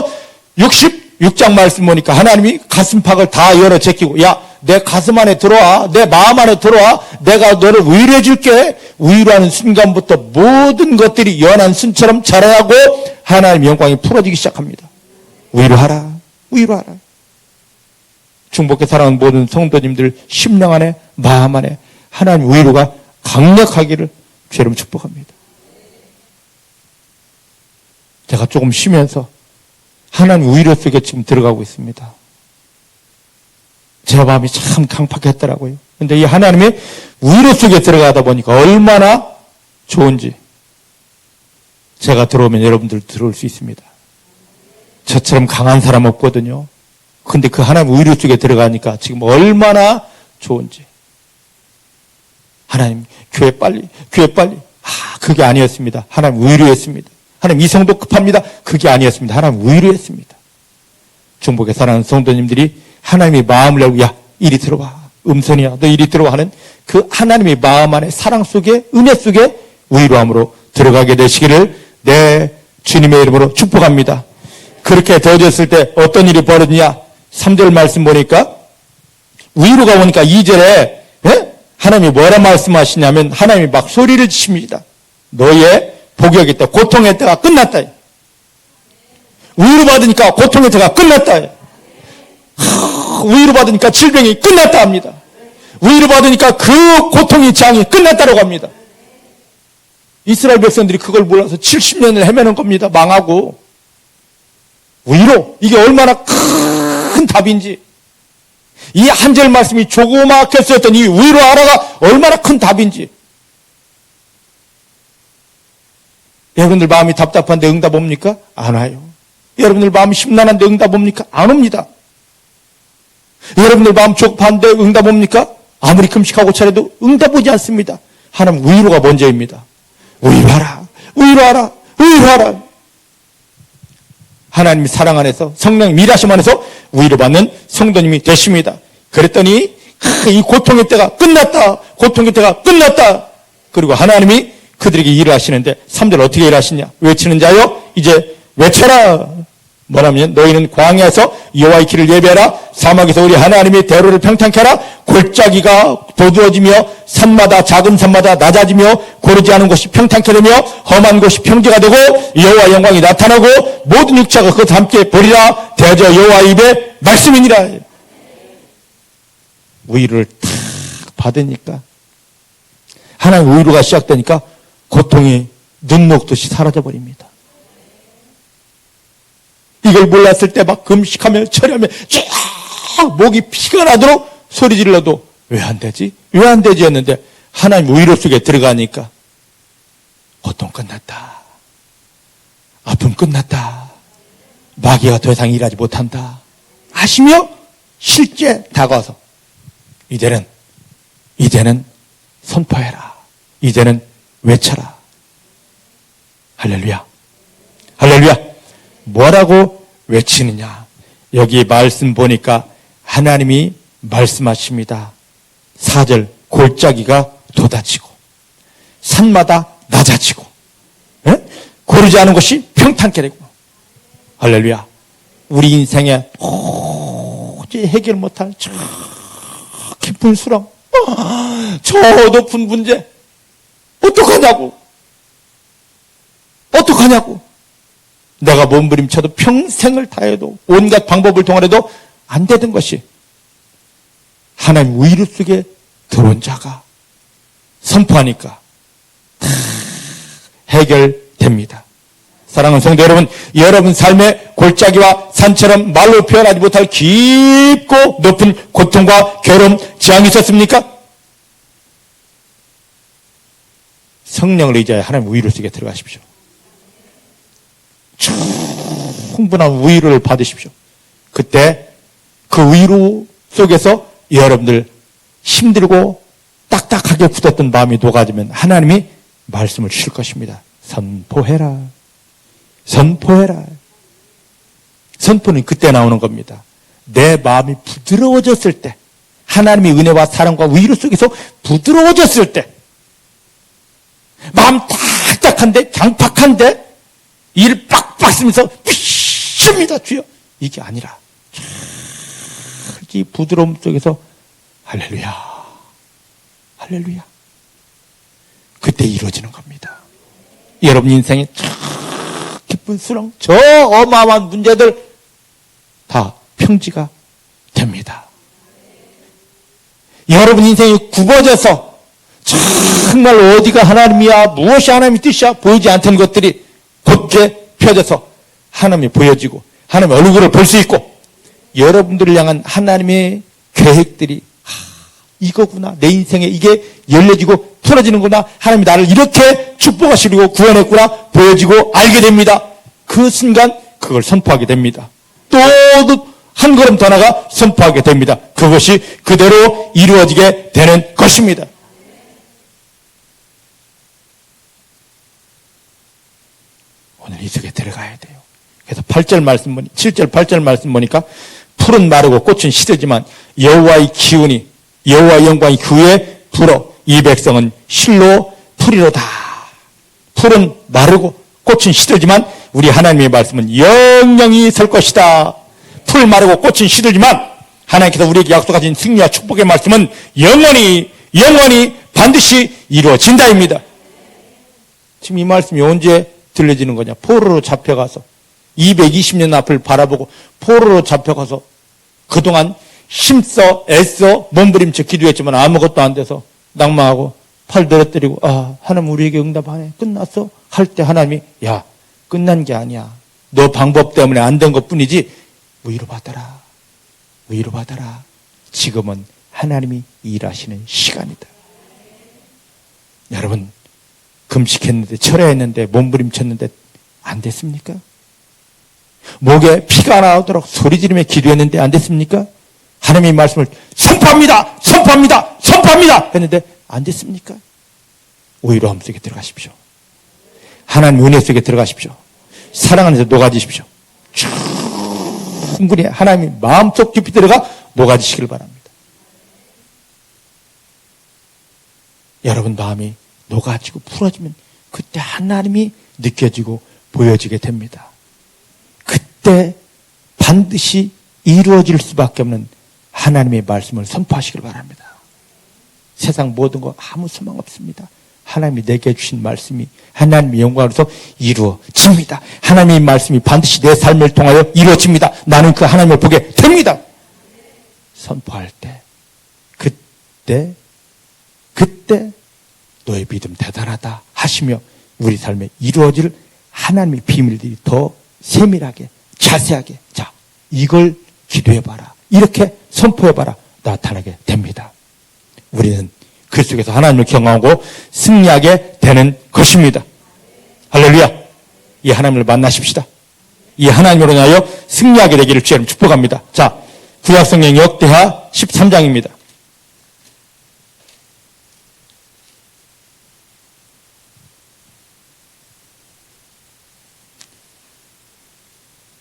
66장 말씀 보니까 하나님이 가슴팍을 다 열어 제끼고 야, 내 가슴 안에 들어와, 내 마음 안에 들어와, 내가 너를 위로해 줄게. 위로하는 순간부터 모든 것들이 연한 순처럼 자라나고 하나님의 영광이 풀어지기 시작합니다. 위로하라, 위로하라. 중복해 사랑하는 모든 성도님들 심령 안에, 마음 안에 하나님 위로가 강력하기를 주여름 축복합니다. 제가 조금 쉬면서 하나님 위로 속에 지금 들어가고 있습니다. 제 마음이 참 강팍했더라고요. 근데 이 하나님의 위로 속에 들어가다 보니까 얼마나 좋은지 제가 들어오면 여러분들 들어올 수 있습니다. 저처럼 강한 사람 없거든요. 근데 그 하나님 위로 속에 들어가니까 지금 얼마나 좋은지. 하나님 교회 빨리. 그게 아니었습니다. 하나님 위로했습니다. 하나님 이 성도 급합니다. 그게 아니었습니다. 하나님 위로했습니다. 중복에 사랑하는 성도님들이 하나님의 마음을 열고 야, 이리 들어와. 음선이야. 너 이리 들어와 하는 그 하나님의 마음 안에 사랑 속에 은혜 속에 위로함으로 들어가게 되시기를 내 주님의 이름으로 축복합니다. 그렇게 되어졌을 때 어떤 일이 벌어지냐? 3절 말씀 보니까 위로가 오니까 2절에 하나님이 뭐라 말씀하시냐면 하나님이 막 소리를 치십니다. 너의 복역의 때, 고통의 때가 끝났다. 위로받으니까 고통의 때가 끝났다. 위로받으니까 질병이 끝났다 합니다. 위로받으니까 그 고통의 장이 끝났다고 합니다. 이스라엘 백성들이 그걸 몰라서 70년을 헤매는 겁니다. 망하고. 위로, 이게 얼마나 큰 답인지. 이 한 절 말씀이 조그맣게 쓰였던 이 위로하라가 얼마나 큰 답인지. 여러분들 마음이 답답한데 응답 옵니까? 안 와요. 여러분들 마음이 심란한데 응답 옵니까? 안 옵니다. 여러분들 마음 조급한데 응답 옵니까? 아무리 금식하고 차려도 응답 오지 않습니다. 하나님 위로가 먼저입니다. 위로하라, 위로하라, 위로하라. 하나님이 사랑 안에서 성령 일하심 안에서 위로받는 성도님이 되십니다. 그랬더니 이 고통의 때가 끝났다. 고통의 때가 끝났다. 그리고 하나님이 그들에게 일을 하시는데 3절 어떻게 일하시냐? 외치는 자여 이제 외쳐라. 뭐냐면 너희는 광야에서 여호와의 길을 예배하라. 사막에서 우리 하나님의 대로를 평탄케 하라. 골짜기가 도두어지며 산마다 작은 산마다 낮아지며 고르지 않은 곳이 평탄케 되며 험한 곳이 평지가 되고 여호와 영광이 나타나고 모든 육체가 그것과 함께 보리라. 대저 여호와의 입에 말씀이니라. 위로를 탁 받으니까 하나님 위로가 시작되니까 고통이 눈 녹듯이 사라져버립니다. 이걸 몰랐을 때 막 금식하며 철야하며 쫙 목이 피가 나도록 소리 질러도 왜 안 되지? 왜 안 되지? 했는데 하나님 위로 속에 들어가니까 고통 끝났다. 아픔 끝났다. 마귀가 더 이상 일하지 못한다 하시며 실제 다가와서 이제는 선포해라. 이제는 외쳐라. 할렐루야. 할렐루야. 뭐라고 외치느냐. 여기 말씀 보니까 하나님이 말씀하십니다. 4절 골짜기가 돋아지고 산마다 낮아지고 고르지 않은 곳이 평탄케 되고. 할렐루야. 우리 인생에 도저히 해결 못할 저 깊은 수렁, 저 높은 문제 어떡하냐고 내가 몸부림쳐도 평생을 다해도 온갖 방법을 통하여도 안 되던 것이 하나님 의로 속에 들어온 자가 선포하니까 다 해결됩니다. 사랑하는 성도 여러분, 여러분 삶의 골짜기와 산처럼 말로 표현하지 못할 깊고 높은 고통과 괴로움, 재앙이 있었습니까? 성령을 의지하여 하나님 위로 속에 들어가십시오. 충분한 위로를 받으십시오. 그때 그 위로 속에서 여러분들 힘들고 딱딱하게 굳었던 마음이 녹아지면 하나님이 말씀을 주실 것입니다. 선포해라. 선포해라. 선포는 그때 나오는 겁니다. 내 마음이 부드러워졌을 때, 하나님의 은혜와 사랑과 위로 속에서 부드러워졌을 때, 마음 딱딱한데 강팍한데 일 빡빡 쓰면서 미십니다 주여, 이게 아니라 이 부드러움 속에서 할렐루야, 할렐루야, 그때 이루어지는 겁니다. 여러분 인생에 깊은 수렁, 저 어마어마한 문제들 다 평지가 됩니다. 여러분 인생이 굽어져서 정말 어디가 하나님이야, 무엇이 하나님의 뜻이야 보이지 않던 것들이 곧게 펴져서 하나님이 보여지고 하나님의 얼굴을 볼 수 있고 여러분들을 향한 하나님의 계획들이 이거구나, 내 인생에 이게 열려지고 풀어지는구나, 하나님이 나를 이렇게 축복하시려고 구원했구나 보여지고 알게 됩니다. 그 순간 그걸 선포하게 됩니다. 또 한 걸음 더 나가 선포하게 됩니다. 그것이 그대로 이루어지게 되는 것입니다. 오늘 이 속에 들어가야 돼요. 그래서 8절 말씀 보니, 7절 8절 말씀 보니까 풀은 마르고 꽃은 시들지만 여호와의 기운이, 여호와의 영광이 그 위에 불어 이 백성은 실로 풀이로다. 풀은 마르고 꽃은 시들지만 우리 하나님의 말씀은 영영이 설 것이다. 풀 마르고 꽃은 시들지만 하나님께서 우리에게 약속하신 승리와 축복의 말씀은 영원히 반드시 이루어진다입니다. 지금 이 말씀이 언제 들려지는 거냐? 포로로 잡혀가서 220년 앞을 바라보고 포로로 잡혀가서 그동안 힘써 애써 몸부림쳐 기도했지만 아무것도 안 돼서 낭망하고 팔 늘어뜨리고 하나님 우리에게 응답하네, 끝났어 할 때 하나님이 야, 끝난 게 아니야, 너 방법 때문에 안 된 것뿐이지 위로받아라, 위로받아라. 지금은 하나님이 일하시는 시간이다. 여러분 금식했는데 철야했는데 몸부림쳤는데 안 됐습니까? 목에 피가 나오도록 소리 지르며 기도했는데 안 됐습니까? 하나님의 말씀을 선포합니다, 선포합니다, 선포합니다 했는데 안 됐습니까? 위로함 속에 들어가십시오. 하나님 은혜 속에 들어가십시오. 사랑 안에서 녹아지십시오. 충분히 하나님이 마음속 깊이 들어가 녹아지시길 바랍니다. 여러분 마음이 녹아지고 풀어지면 그때 하나님이 느껴지고 보여지게 됩니다. 그때 반드시 이루어질 수밖에 없는 하나님의 말씀을 선포하시길 바랍니다. 세상 모든 거 아무 소망 없습니다. 하나님이 내게 주신 말씀이 하나님의 영광으로서 이루어집니다. 하나님의 말씀이 반드시 내 삶을 통하여 이루어집니다. 나는 그 하나님을 보게 됩니다. 선포할 때 그때 너의 믿음 대단하다 하시며 우리 삶에 이루어질 하나님의 비밀들이 더 세밀하게 자세하게 자 이걸 기도해봐라, 이렇게 선포해봐라 나타나게 됩니다. 우리는 그 속에서 하나님을 경험하고 승리하게 되는 것입니다. 할렐루야. 이 하나님을 만나십시다. 이 하나님으로 인하여 승리하게 되기를 주님 축복합니다. 자, 구약성경 역대하 13장입니다.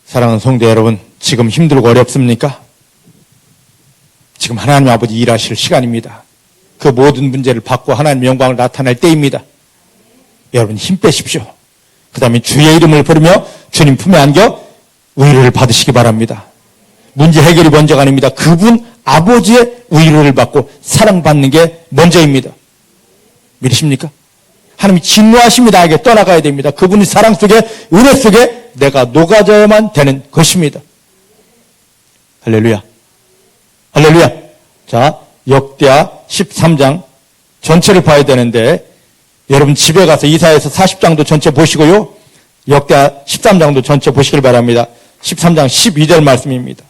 사랑하는 성도 여러분, 지금 힘들고 어렵습니까? 지금 하나님 아버지 일하실 시간입니다. 그 모든 문제를 받고 하나님의 영광을 나타낼 때입니다. 여러분 힘 빼십시오. 그 다음에 주의 이름을 부르며 주님 품에 안겨 위로를 받으시기 바랍니다. 문제 해결이 먼저가 아닙니다. 그분 아버지의 위로를 받고 사랑받는 게 먼저입니다. 믿으십니까? 하나님이 진노하십니다. 나에게 떠나가야 됩니다. 그분이 사랑 속에 은혜 속에 내가 녹아져야만 되는 것입니다. 할렐루야. 할렐루야. 자, 역대하 13장 전체를 봐야 되는데 여러분 집에 가서 이사야서 40장도 전체 보시고요. 역대하 13장도 전체 보시길 바랍니다. 13장 12절 말씀입니다.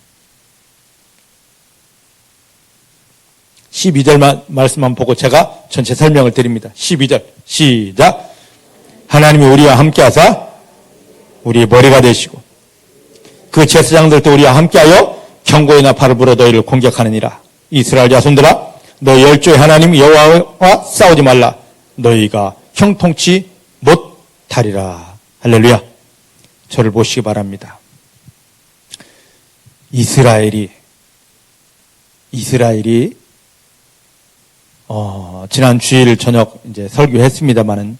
12절 말씀만 보고 제가 전체 설명을 드립니다. 12절 시작. 하나님이 우리와 함께 하사 우리의 머리가 되시고 그 제사장들도 우리와 함께하여 경고의 나팔을 불어 너희를 공격하느니라. 이스라엘 자손들아, 너희 열조의 하나님 여호와와 싸우지 말라. 너희가 형통치 못하리라. 할렐루야. 저를 보시기 바랍니다. 이스라엘이 지난 주일 저녁 이제 설교했습니다만은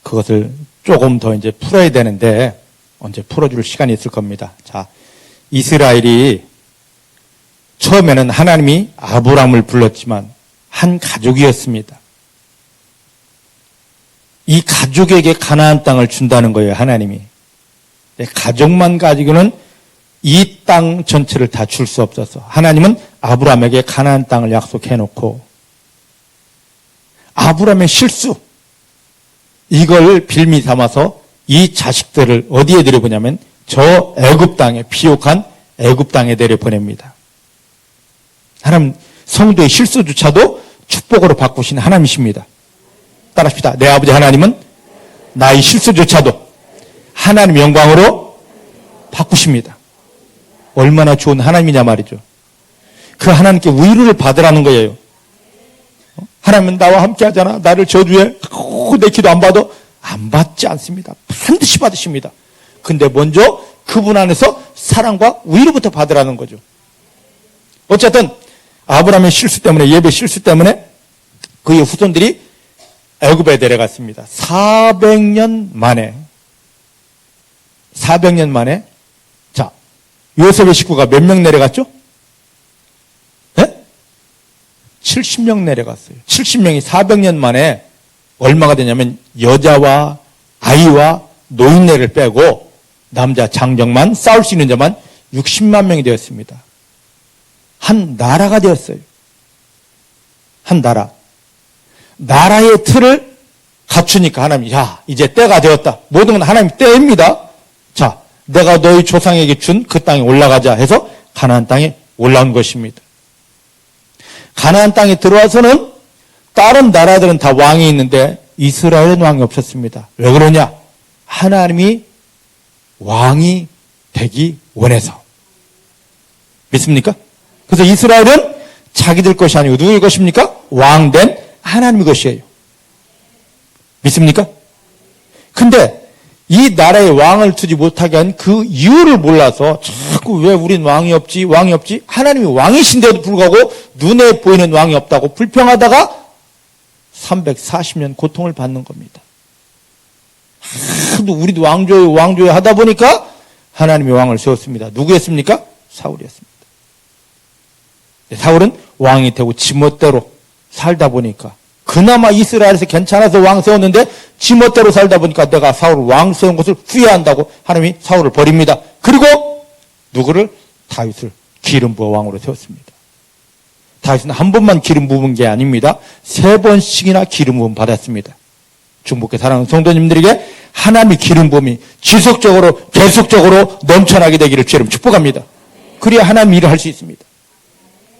그것을 조금 더 이제 풀어야 되는데 언제 풀어줄 시간이 있을 겁니다. 자, 이스라엘이 처음에는 하나님이 아브람을 불렀지만 한 가족이었습니다. 이 가족에게 가나안 땅을 준다는 거예요, 하나님이. 가족만 가지고는 이 땅 전체를 다 줄 수 없어서 하나님은 아브람에게 가나안 땅을 약속해놓고 아브람의 실수, 이걸 빌미 삼아서 이 자식들을 어디에 데려보냐면 저 애굽 땅에, 비옥한 애굽 땅에 데려보냅니다. 하나님 성도의 실수조차도 축복으로 바꾸신 하나님이십니다. 따라합시다. 내 아버지 하나님은 나의 실수조차도 하나님 영광으로 바꾸십니다. 얼마나 좋은 하나님이냐 말이죠. 그 하나님께 위로를 받으라는 거예요. 하나님은 나와 함께 하잖아. 나를 저주해. 내 기도 안 받아. 안 받지 않습니다. 반드시 받으십니다. 근데 먼저 그분 안에서 사랑과 위로부터 받으라는 거죠. 어쨌든 아브라함의 실수 때문에, 예배 실수 때문에 그의 후손들이 애굽에 데려갔습니다. 400년 만에 자, 요셉의 식구가 몇 명 내려갔죠? 70명 내려갔어요. 70명이 400년 만에 얼마가 되냐면 여자와 아이와 노인네를 빼고 남자 장정만 싸울 수 있는 자만 60만 명이 되었습니다. 한 나라가 되었어요. 한 나라. 나라의 틀을 갖추니까 하나님이 야, 이제 때가 되었다. 모든 건 하나님 때입니다. 자, 내가 너희 조상에게 준 그 땅에 올라가자 해서 가나안 땅에 올라온 것입니다. 가나안 땅에 들어와서는 다른 나라들은 다 왕이 있는데 이스라엘은 왕이 없었습니다. 왜 그러냐? 하나님이 왕이 되기 원해서. 믿습니까? 그래서 이스라엘은 자기들 것이 아니고 누구의 것입니까? 왕된 하나님의 것이에요. 믿습니까? 근데 이 나라에 왕을 두지 못하게 한 그 이유를 몰라서 자꾸 왜 우린 왕이 없지? 하나님이 왕이신데도 불구하고 눈에 보이는 왕이 없다고 불평하다가 340년 고통을 받는 겁니다. 하도 우리도 왕조에 하다 보니까 하나님이 왕을 세웠습니다. 누구였습니까? 사울이었습니다. 사울은 왕이 되고 지멋대로 살다 보니까 그나마 이스라엘에서 괜찮아서 왕 세웠는데 지멋대로 살다 보니까 내가 사울을 왕 세운 것을 후회한다고 하나님이 사울을 버립니다. 그리고 누구를? 다윗을 기름 부어 왕으로 세웠습니다. 다윗은 한 번만 기름 부은 게 아닙니다. 3번씩이나 기름 부음 받았습니다. 중복해 사랑하는 성도님들에게 하나님의 기름 부음이 지속적으로 계속적으로 넘쳐나게 되기를 주님 축복합니다. 그래야 하나님 일을 할 수 있습니다.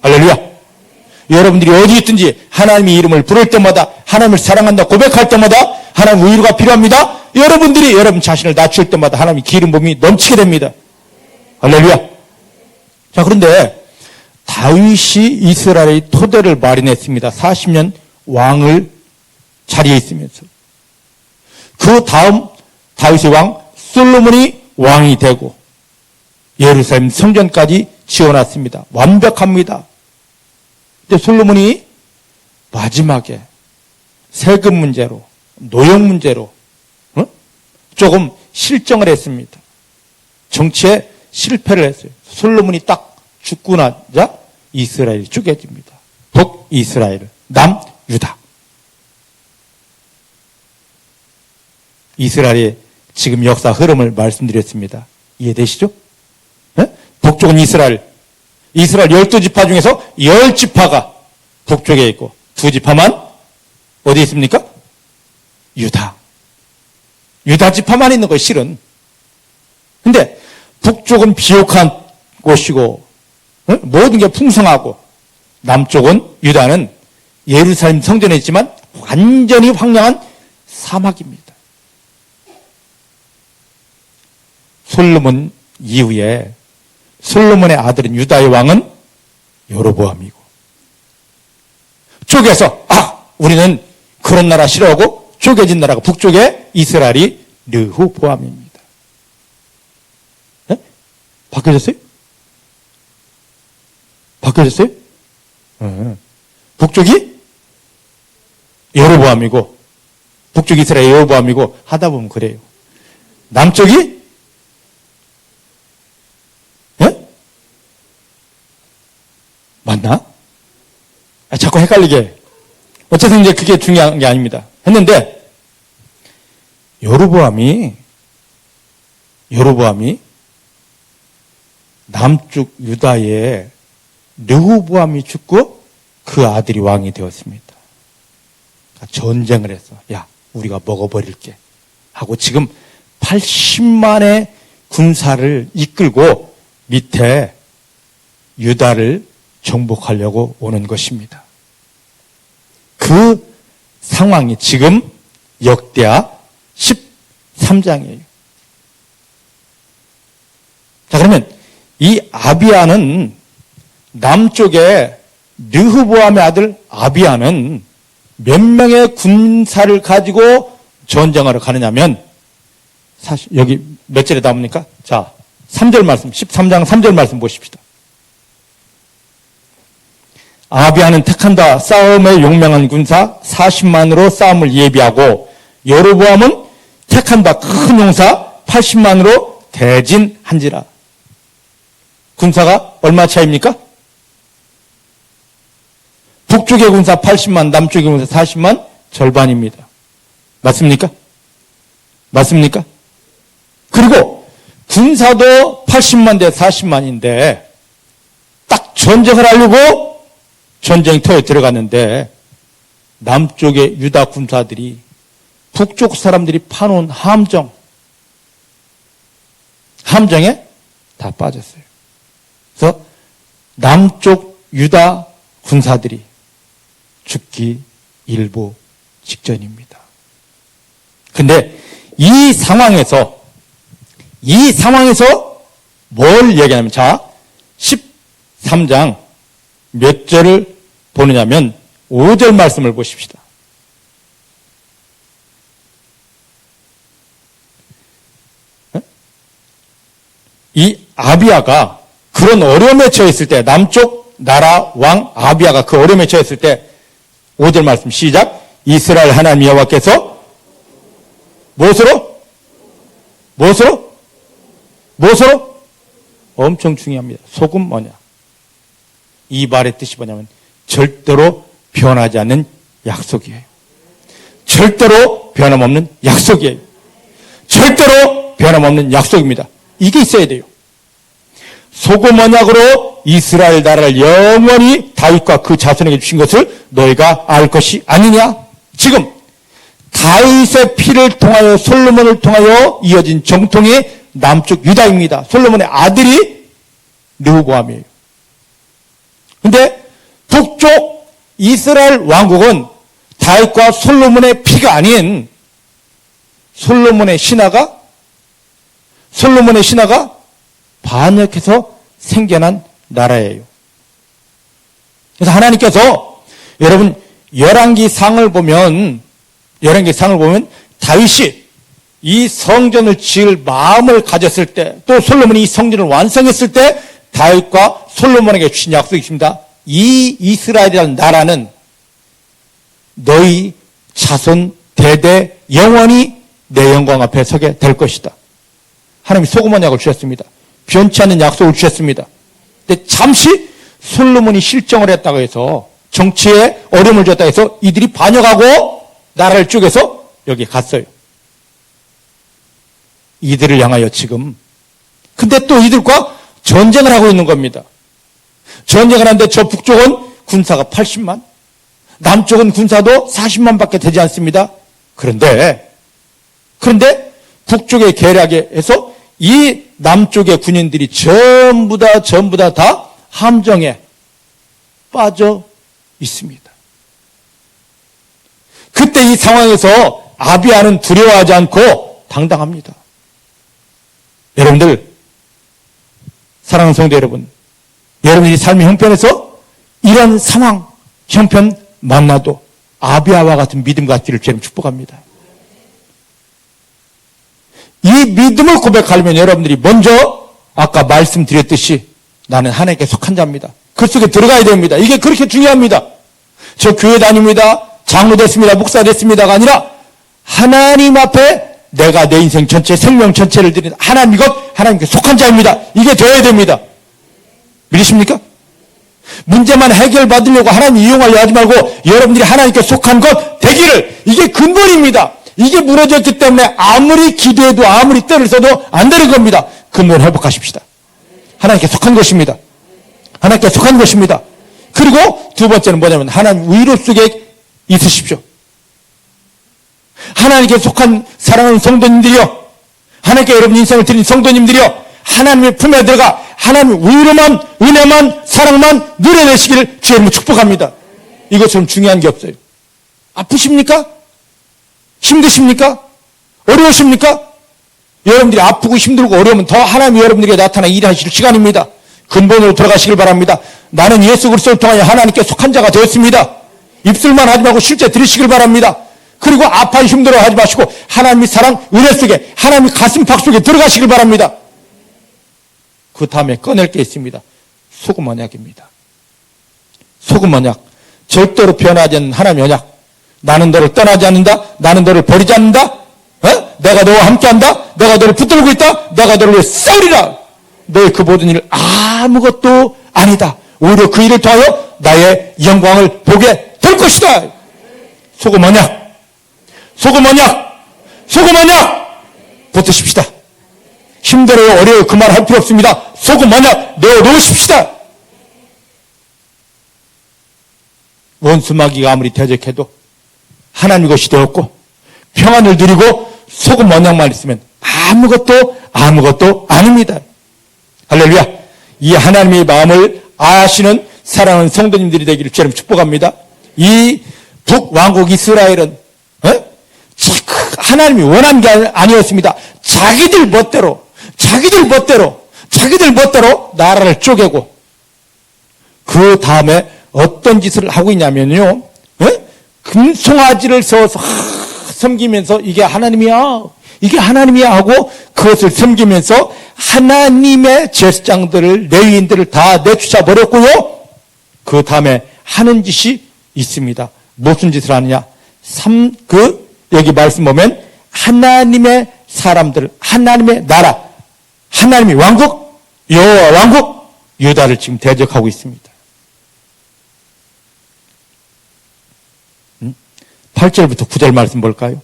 할렐루야. 여러분들이 어디 있든지 하나님의 이름을 부를 때마다, 하나님을 사랑한다 고백할 때마다 하나님 위로가 필요합니다. 여러분들이 여러분 자신을 낮출 때마다 하나님의 기름 부음이 넘치게 됩니다. 할렐루야. 자, 그런데 다윗이 이스라엘의 토대를 마련했습니다. 40년 왕을 자리에 있으면서. 그 다음 다윗의 왕 솔로몬이 왕이 되고 예루살렘 성전까지 지어놨습니다. 완벽합니다. 근데 솔로몬이 마지막에 세금 문제로, 노역 문제로 조금 실정을 했습니다. 정치에 실패를 했어요. 솔로몬이 딱 죽고 나자 이스라엘이 쪼개집니다. 북이스라엘, 남유다. 이스라엘의 지금 역사 흐름을 말씀드렸습니다. 이해되시죠? 네? 북쪽은 이스라엘 12지파 중에서 10지파가 북쪽에 있고 2지파만 어디 있습니까? 유다 지파만 있는 거예요, 실은. 근데 북쪽은 비옥한 곳이고 모든 게 풍성하고 남쪽은 유다는 예루살렘 성전에 있지만 완전히 황량한 사막입니다. 솔로몬 이후에 솔로몬의 아들인 유다의 왕은 여로보암이고 쪼개서 우리는 그런 나라 싫어하고 쪼개진 나라가 북쪽에 이스라엘이 르호보암입니다. 네? 바뀌어졌어요? 바뀌어졌어요? 북쪽이 여로보암이고 북쪽 이스라엘 여로보암이고 하다 보면 그래요. 남쪽이 맞나? 자꾸 헷갈리게. 어쨌든 이제 그게 중요한 게 아닙니다. 했는데, 여로보암이 남쪽 유다에 르호보암이 죽고 그 아들이 왕이 되었습니다. 전쟁을 해서, 야, 우리가 먹어버릴게. 하고 지금 80만의 군사를 이끌고 밑에 유다를 정복하려고 오는 것입니다. 그 상황이 지금 역대하 13장이에요. 자, 그러면 이 아비야는 남쪽에 르호보암의 아들 아비야는 몇 명의 군사를 가지고 전쟁하러 가느냐면 사실 여기 몇 절에 나옵니까? 자, 3절 말씀, 13장 3절 말씀 보십시다. 아비야는 택한다 싸움에 용맹한 군사 40만으로 싸움을 예비하고 여로보암은 택한다 큰 용사 80만으로 대진한지라. 군사가 얼마 차이입니까? 북쪽의 군사 80만, 남쪽의 군사 40만, 절반입니다. 맞습니까? 맞습니까? 그리고 군사도 80만 대 40만인데 딱 전쟁을 하려고 전쟁터에 들어갔는데 남쪽의 유다 군사들이 북쪽 사람들이 파놓은 함정에 다 빠졌어요. 그래서 남쪽 유다 군사들이 죽기 일보 직전입니다. 근데 이 상황에서 뭘 얘기하냐면, 자, 13장 몇 절을 보느냐면 5절 말씀을 보십시다. 이 아비야가 그런 어려움에 처했을 때, 남쪽 나라 왕 아비야가 그 어려움에 처했을 때 5절 말씀 시작. 이스라엘 하나님 여호와께서 무엇으로? 엄청 중요합니다. 소금 뭐냐? 이 말의 뜻이 뭐냐면 절대로 변하지 않는 약속이에요. 절대로 변함없는 약속이에요. 절대로 변함없는 약속입니다. 이게 있어야 돼요. 소금 언약으로 이스라엘 나라를 영원히 다윗과 그 자손에게 주신 것을 너희가 알 것이 아니냐? 지금 다윗의 피를 통하여 솔로몬을 통하여 이어진 정통이 남쪽 유다입니다. 솔로몬의 아들이 르호보암이에요. 근데 북쪽 이스라엘 왕국은 다윗과 솔로몬의 피가 아닌 솔로몬의 신화가 반역해서 생겨난 나라예요. 그래서 하나님께서 여러분 열왕기상을 보면 다윗이 이 성전을 지을 마음을 가졌을 때, 또 솔로몬이 이 성전을 완성했을 때 다윗과 솔로몬에게 주신 약속이 있습니다. 이 이스라엘이라는 나라는 너희 자손 대대 영원히 내 영광 앞에 서게 될 것이다. 하나님이 소금 언약을 주셨습니다. 변치 않는 약속을 주셨습니다. 근데 잠시 솔로몬이 실정을 했다고 해서, 정치에 어려움을 줬다고 해서 이들이 반역하고 나라를 쪼개서 여기 갔어요. 이들을 향하여 지금. 근데 또 이들과 전쟁을 하고 있는 겁니다. 전쟁을 하는데 저 북쪽은 군사가 80만, 남쪽은 군사도 40만 밖에 되지 않습니다. 그런데 북쪽의 계략에 해서 이 남쪽의 군인들이 전부 다 함정에 빠져 있습니다. 그때 이 상황에서 아비야는 두려워하지 않고 당당합니다. 여러분들, 사랑하는 성도 여러분, 여러분이 삶의 형편에서 이런 상황, 형편 만나도 아비야와 같은 믿음 갖기를 주님 축복합니다. 이 믿음을 고백하려면 여러분들이 먼저 아까 말씀드렸듯이 나는 하나님께 속한 자입니다. 그 속에 들어가야 됩니다. 이게 그렇게 중요합니다. 저 교회 다닙니다. 장로 됐습니다. 목사 됐습니다가 아니라 하나님 앞에 내가 내 인생 전체, 생명 전체를 드리는 하나님 것, 하나님께 속한 자입니다. 이게 되어야 됩니다. 믿으십니까? 문제만 해결받으려고 하나님 이용하려 하지 말고 여러분들이 하나님께 속한 것 되기를, 이게 근본입니다. 이게 무너졌기 때문에 아무리 기도해도 아무리 때를 써도 안 되는 겁니다. 근본 회복하십시다. 하나님께 속한 것입니다. 하나님께 속한 것입니다. 그리고 두 번째는 뭐냐면 하나님 위로 속에 있으십시오. 하나님께 속한 사랑하는 성도님들이요, 하나님께 여러분 인생을 드린 성도님들이요, 하나님의 품에 들어가 하나님 위로만, 은혜만, 사랑만 누려내시기를 주님으로 축복합니다. 이것처럼 중요한 게 없어요. 아프십니까? 힘드십니까? 어려우십니까? 여러분들이 아프고 힘들고 어려우면 더 하나님이 여러분들에게 나타나 일하실 시간입니다. 근본으로 들어가시길 바랍니다. 나는 예수 그리스도를 통하여 하나님께 속한 자가 되었습니다. 입술만 하지 말고 실제 들으시길 바랍니다. 그리고 아파 힘들어 하지 마시고 하나님의 사랑, 은혜 속에, 하나님의 가슴팍 속에 들어가시길 바랍니다. 그 다음에 꺼낼 게 있습니다. 소금 언약입니다. 소금 언약. 절대로 변하지 않는 하나님의 언약. 나는 너를 떠나지 않는다. 나는 너를 버리지 않는다. 내가 너와 함께한다. 내가 너를 붙들고 있다. 내가 너를 위해 싸우리라. 너의 그 모든 일을 아무것도 아니다. 오히려 그 일을 통하여 나의 영광을 보게 될 것이다. 소금 언약. 소금 언약. 소금 언약. 붙으십시다. 힘들어요, 어려워요, 그 말 할 필요 없습니다. 소금 언약 내어놓으십시다. 원수마귀가 아무리 대적해도 하나님 것이 되었고 평안을 누리고 소금 언약만 있으면 아무것도 아닙니다. 할렐루야. 이 하나님의 마음을 아시는 사랑하는 성도님들이 되기를 주님 축복합니다. 이 북왕국 이스라엘은 하나님이 원한 게 아니었습니다. 자기들 멋대로 나라를 쪼개고 그 다음에 어떤 짓을 하고 있냐면요, 금송아지를 세워서 섬기면서 이게 하나님이야 하고 그것을 섬기면서 하나님의 제사장들을, 레위인들을 다 내쫓아 버렸고요. 그 다음에 하는 짓이 있습니다. 무슨 짓을 하느냐? 여기 말씀 보면 하나님의 사람들, 하나님의 나라, 하나님의 왕국, 여호와 왕국, 유다를 지금 대적하고 있습니다. 8절부터 9절 말씀 볼까요?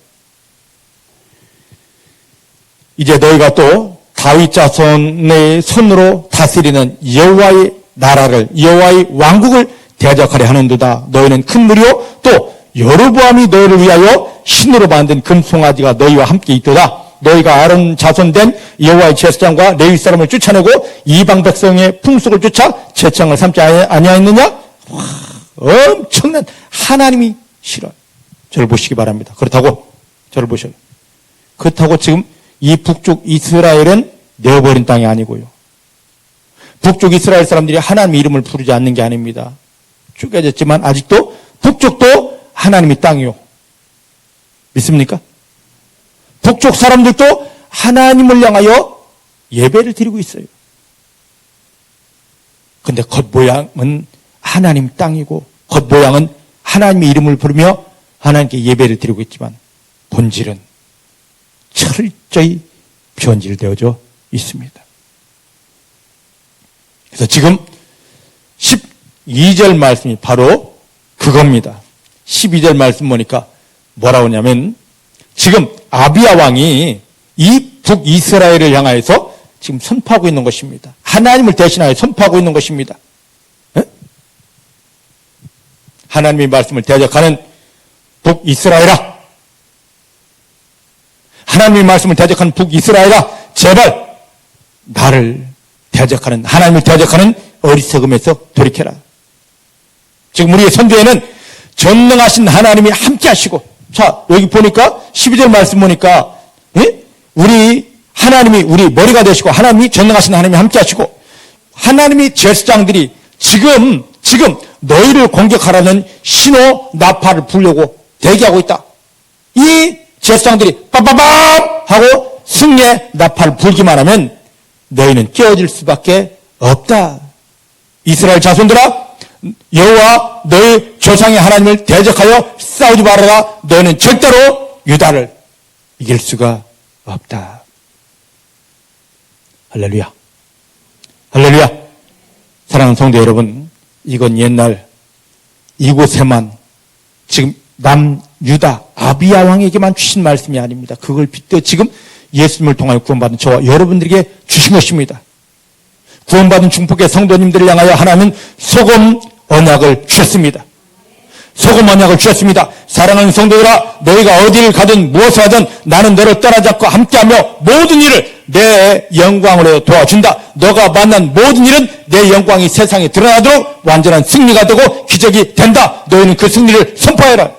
이제 너희가 또 다윗 자손의 손으로 다스리는 여호와의 나라를, 여호와의 왕국을 대적하려 하는도다. 너희는 큰 무리요, 또 여로보암이 너희를 위하여 신으로 만든 금송아지가 너희와 함께 있도다. 너희가 아론 자손된 여호와의 제사장과 레위 사람을 쫓아내고 이방 백성의 풍속을 쫓아 제창을 삼지 아니하였느냐? 엄청난 하나님이 싫어요. 저를 보시기 바랍니다. 그렇다고 저를 보셔요. 그렇다고 지금 이 북쪽 이스라엘은 내어버린 땅이 아니고요. 북쪽 이스라엘 사람들이 하나님의 이름을 부르지 않는 게 아닙니다. 쪼개졌지만 아직도 북쪽도 하나님의 땅이요. 믿습니까? 북쪽 사람들도 하나님을 향하여 예배를 드리고 있어요. 근데 겉모양은 하나님 땅이고 겉모양은 하나님의 이름을 부르며 하나님께 예배를 드리고 있지만 본질은 철저히 변질되어져 있습니다. 그래서 지금 12절 말씀이 바로 그겁니다. 12절 말씀 보니까 뭐라고 하냐면 지금 아비야 왕이 이 북이스라엘을 향하여서 지금 선포하고 있는 것입니다. 하나님을 대신하여 선포하고 있는 것입니다. 에? 하나님의 말씀을 대적하는 북이스라엘아, 하나님의 말씀을 대적하는 북이스라엘아, 제발 나를 대적하는, 하나님을 대적하는 어리석음에서 돌이켜라. 지금 우리의 선교에는 전능하신 하나님이 함께 하시고, 자 여기 보니까 12절 말씀 보니까 우리 하나님이 우리 머리가 되시고 하나님이 전능하신 하나님이 함께 하시고 하나님이 제사장들이 지금 너희를 공격하라는 신호 나팔을 불려고 대기하고 있다. 이 제사장들이 빠빠밤 하고 승리의 나팔을 불기만 하면 너희는 깨어질 수밖에 없다. 이스라엘 자손들아, 여호와 너희 조상의 하나님을 대적하여 싸우지 말아라. 너희는 절대로 유다를 이길 수가 없다. 할렐루야. 할렐루야. 사랑하는 성도 여러분, 이건 옛날 이곳에만 지금 남유다 아비야 왕에게만 주신 말씀이 아닙니다. 그걸 빗대어 지금 예수님을 통하여 구원받은 저와 여러분들에게 주신 것입니다. 구원받은 중복의 성도님들을 향하여 하나님은 소금 언약을 주셨습니다. 소금 언약을 주셨습니다. 사랑하는 성도들아, 너희가 어디를 가든 무엇을 하든 나는 너를 떠나지 않고 함께하며 모든 일을 내 영광으로 도와준다. 너가 만난 모든 일은 내 영광이 세상에 드러나도록 완전한 승리가 되고 기적이 된다. 너희는 그 승리를 선포해라.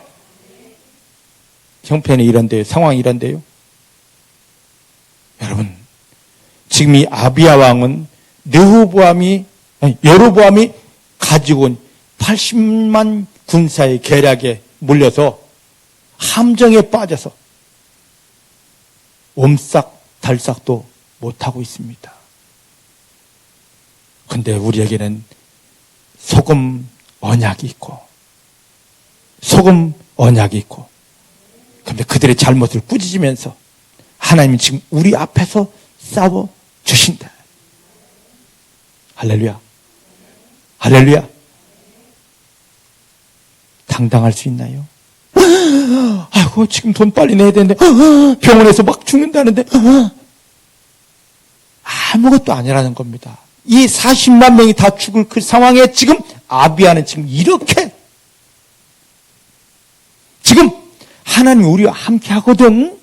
형편이 이런데요. 상황이 이런데요. 여러분, 지금 이 아비야 왕은 여로보암이 가지고 온 80만 군사의 계략에 물려서 함정에 빠져서 옴싹달싹도 못하고 있습니다. 그런데 우리에게는 소금 언약이 있고 그런데 그들의 잘못을 꾸짖으면서 하나님이 지금 우리 앞에서 싸워 주신다. 할렐루야. 할렐루야. 당당할 수 있나요? 아이고 지금 돈 빨리 내야 되는데 병원에서 막 죽는다는데 아무것도 아니라는 겁니다. 이 40만 명이 다 죽을 그 상황에 지금 아비야는 지금 이렇게 지금 하나님이 우리와 함께 하거든.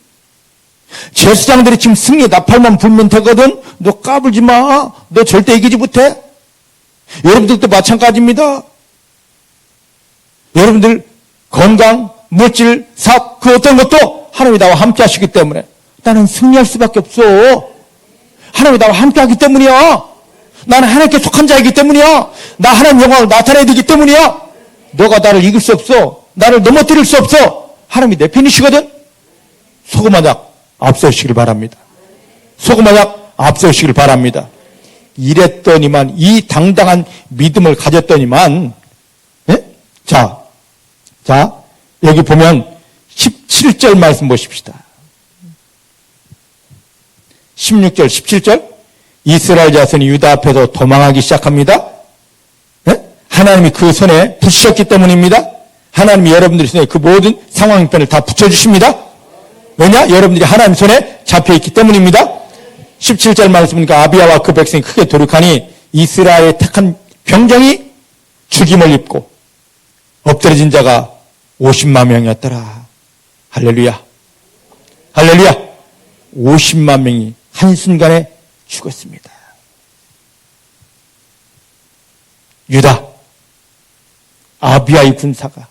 제사장들이 지금 승리의 나팔만 불면 되거든. 너 까불지 마. 너 절대 이기지 못해. 여러분들도 마찬가지입니다. 여러분들 건강, 물질, 사업, 그 어떤 것도 하나님이 나와 함께 하시기 때문에 나는 승리할 수밖에 없어. 하나님이 나와 함께 하기 때문이야. 나는 하나님께 속한 자이기 때문이야. 나 하나님 영광을 나타내야 되기 때문이야. 너가 나를 이길 수 없어. 나를 넘어뜨릴 수 없어. 하나님이 내 편이시거든. 소금 언약 앞세우시길 바랍니다. 소금 언약 앞세우시길 바랍니다. 이랬더니만 이 당당한 믿음을 가졌더니만 자, 여기 보면 17절 말씀 보십시다. 16절, 17절. 이스라엘 자손이 유다 앞에서 도망하기 시작합니다. 하나님이 그 손에 붙이셨기 때문입니다. 하나님이 여러분들의 손에 그 모든 상황 형편을 다 붙여주십니다. 왜냐? 여러분들이 하나님 손에 잡혀있기 때문입니다. 17절 말씀 보니까 아비야와 그 백성이 크게 도륙하니 이스라엘의 택한 병정이 죽임을 입고 엎드러진 자가 50만 명이었더라. 할렐루야. 할렐루야. 50만 명이 한순간에 죽었습니다. 유다, 아비야의 군사가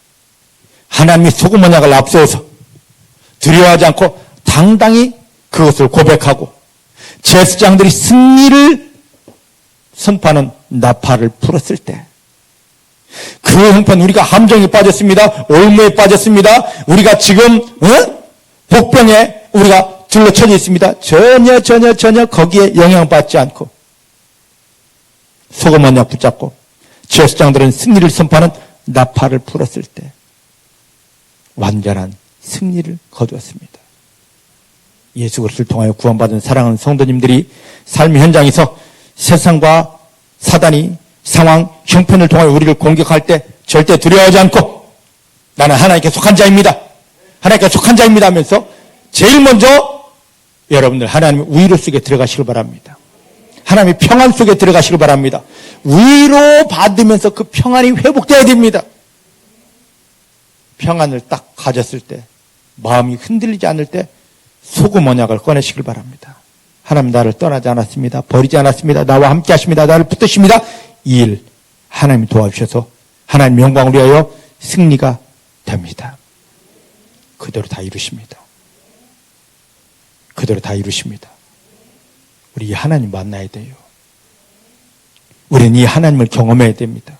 하나님의 소금 언약을 앞세워서 두려워하지 않고 당당히 그것을 고백하고 제사장들이 승리를 선포하는 나팔을 불었을 때 그 형편 우리가 함정에 빠졌습니다. 올무에 빠졌습니다. 우리가 지금 복병에 우리가 둘러쳐져 있습니다. 전혀 거기에 영향받지 않고 소금 언약 붙잡고 제사장들은 승리를 선포하는 나팔을 불었을 때 완전한 승리를 거두었습니다. 예수 그리스도를 통하여 구원받은 사랑하는 성도님들이 삶의 현장에서 세상과 사단이 상황, 형편을 통하여 우리를 공격할 때 절대 두려워하지 않고 나는 하나님께 속한 자입니다. 하나님께 속한 자입니다 하면서 제일 먼저 여러분들 하나님의 위로 속에 들어가시길 바랍니다. 하나님의 평안 속에 들어가시길 바랍니다. 위로 받으면서 그 평안이 회복되어야 됩니다. 평안을 딱 가졌을 때 마음이 흔들리지 않을 때 소금 언약을 꺼내시길 바랍니다. 하나님 나를 떠나지 않았습니다. 버리지 않았습니다. 나와 함께 하십니다. 나를 붙드십니다. 이 일 하나님이 도와주셔서 하나님 영광을 위하여 승리가 됩니다. 그대로 다 이루십니다. 그대로 다 이루십니다. 우리 이 하나님 만나야 돼요. 우리는 이 하나님을 경험해야 됩니다.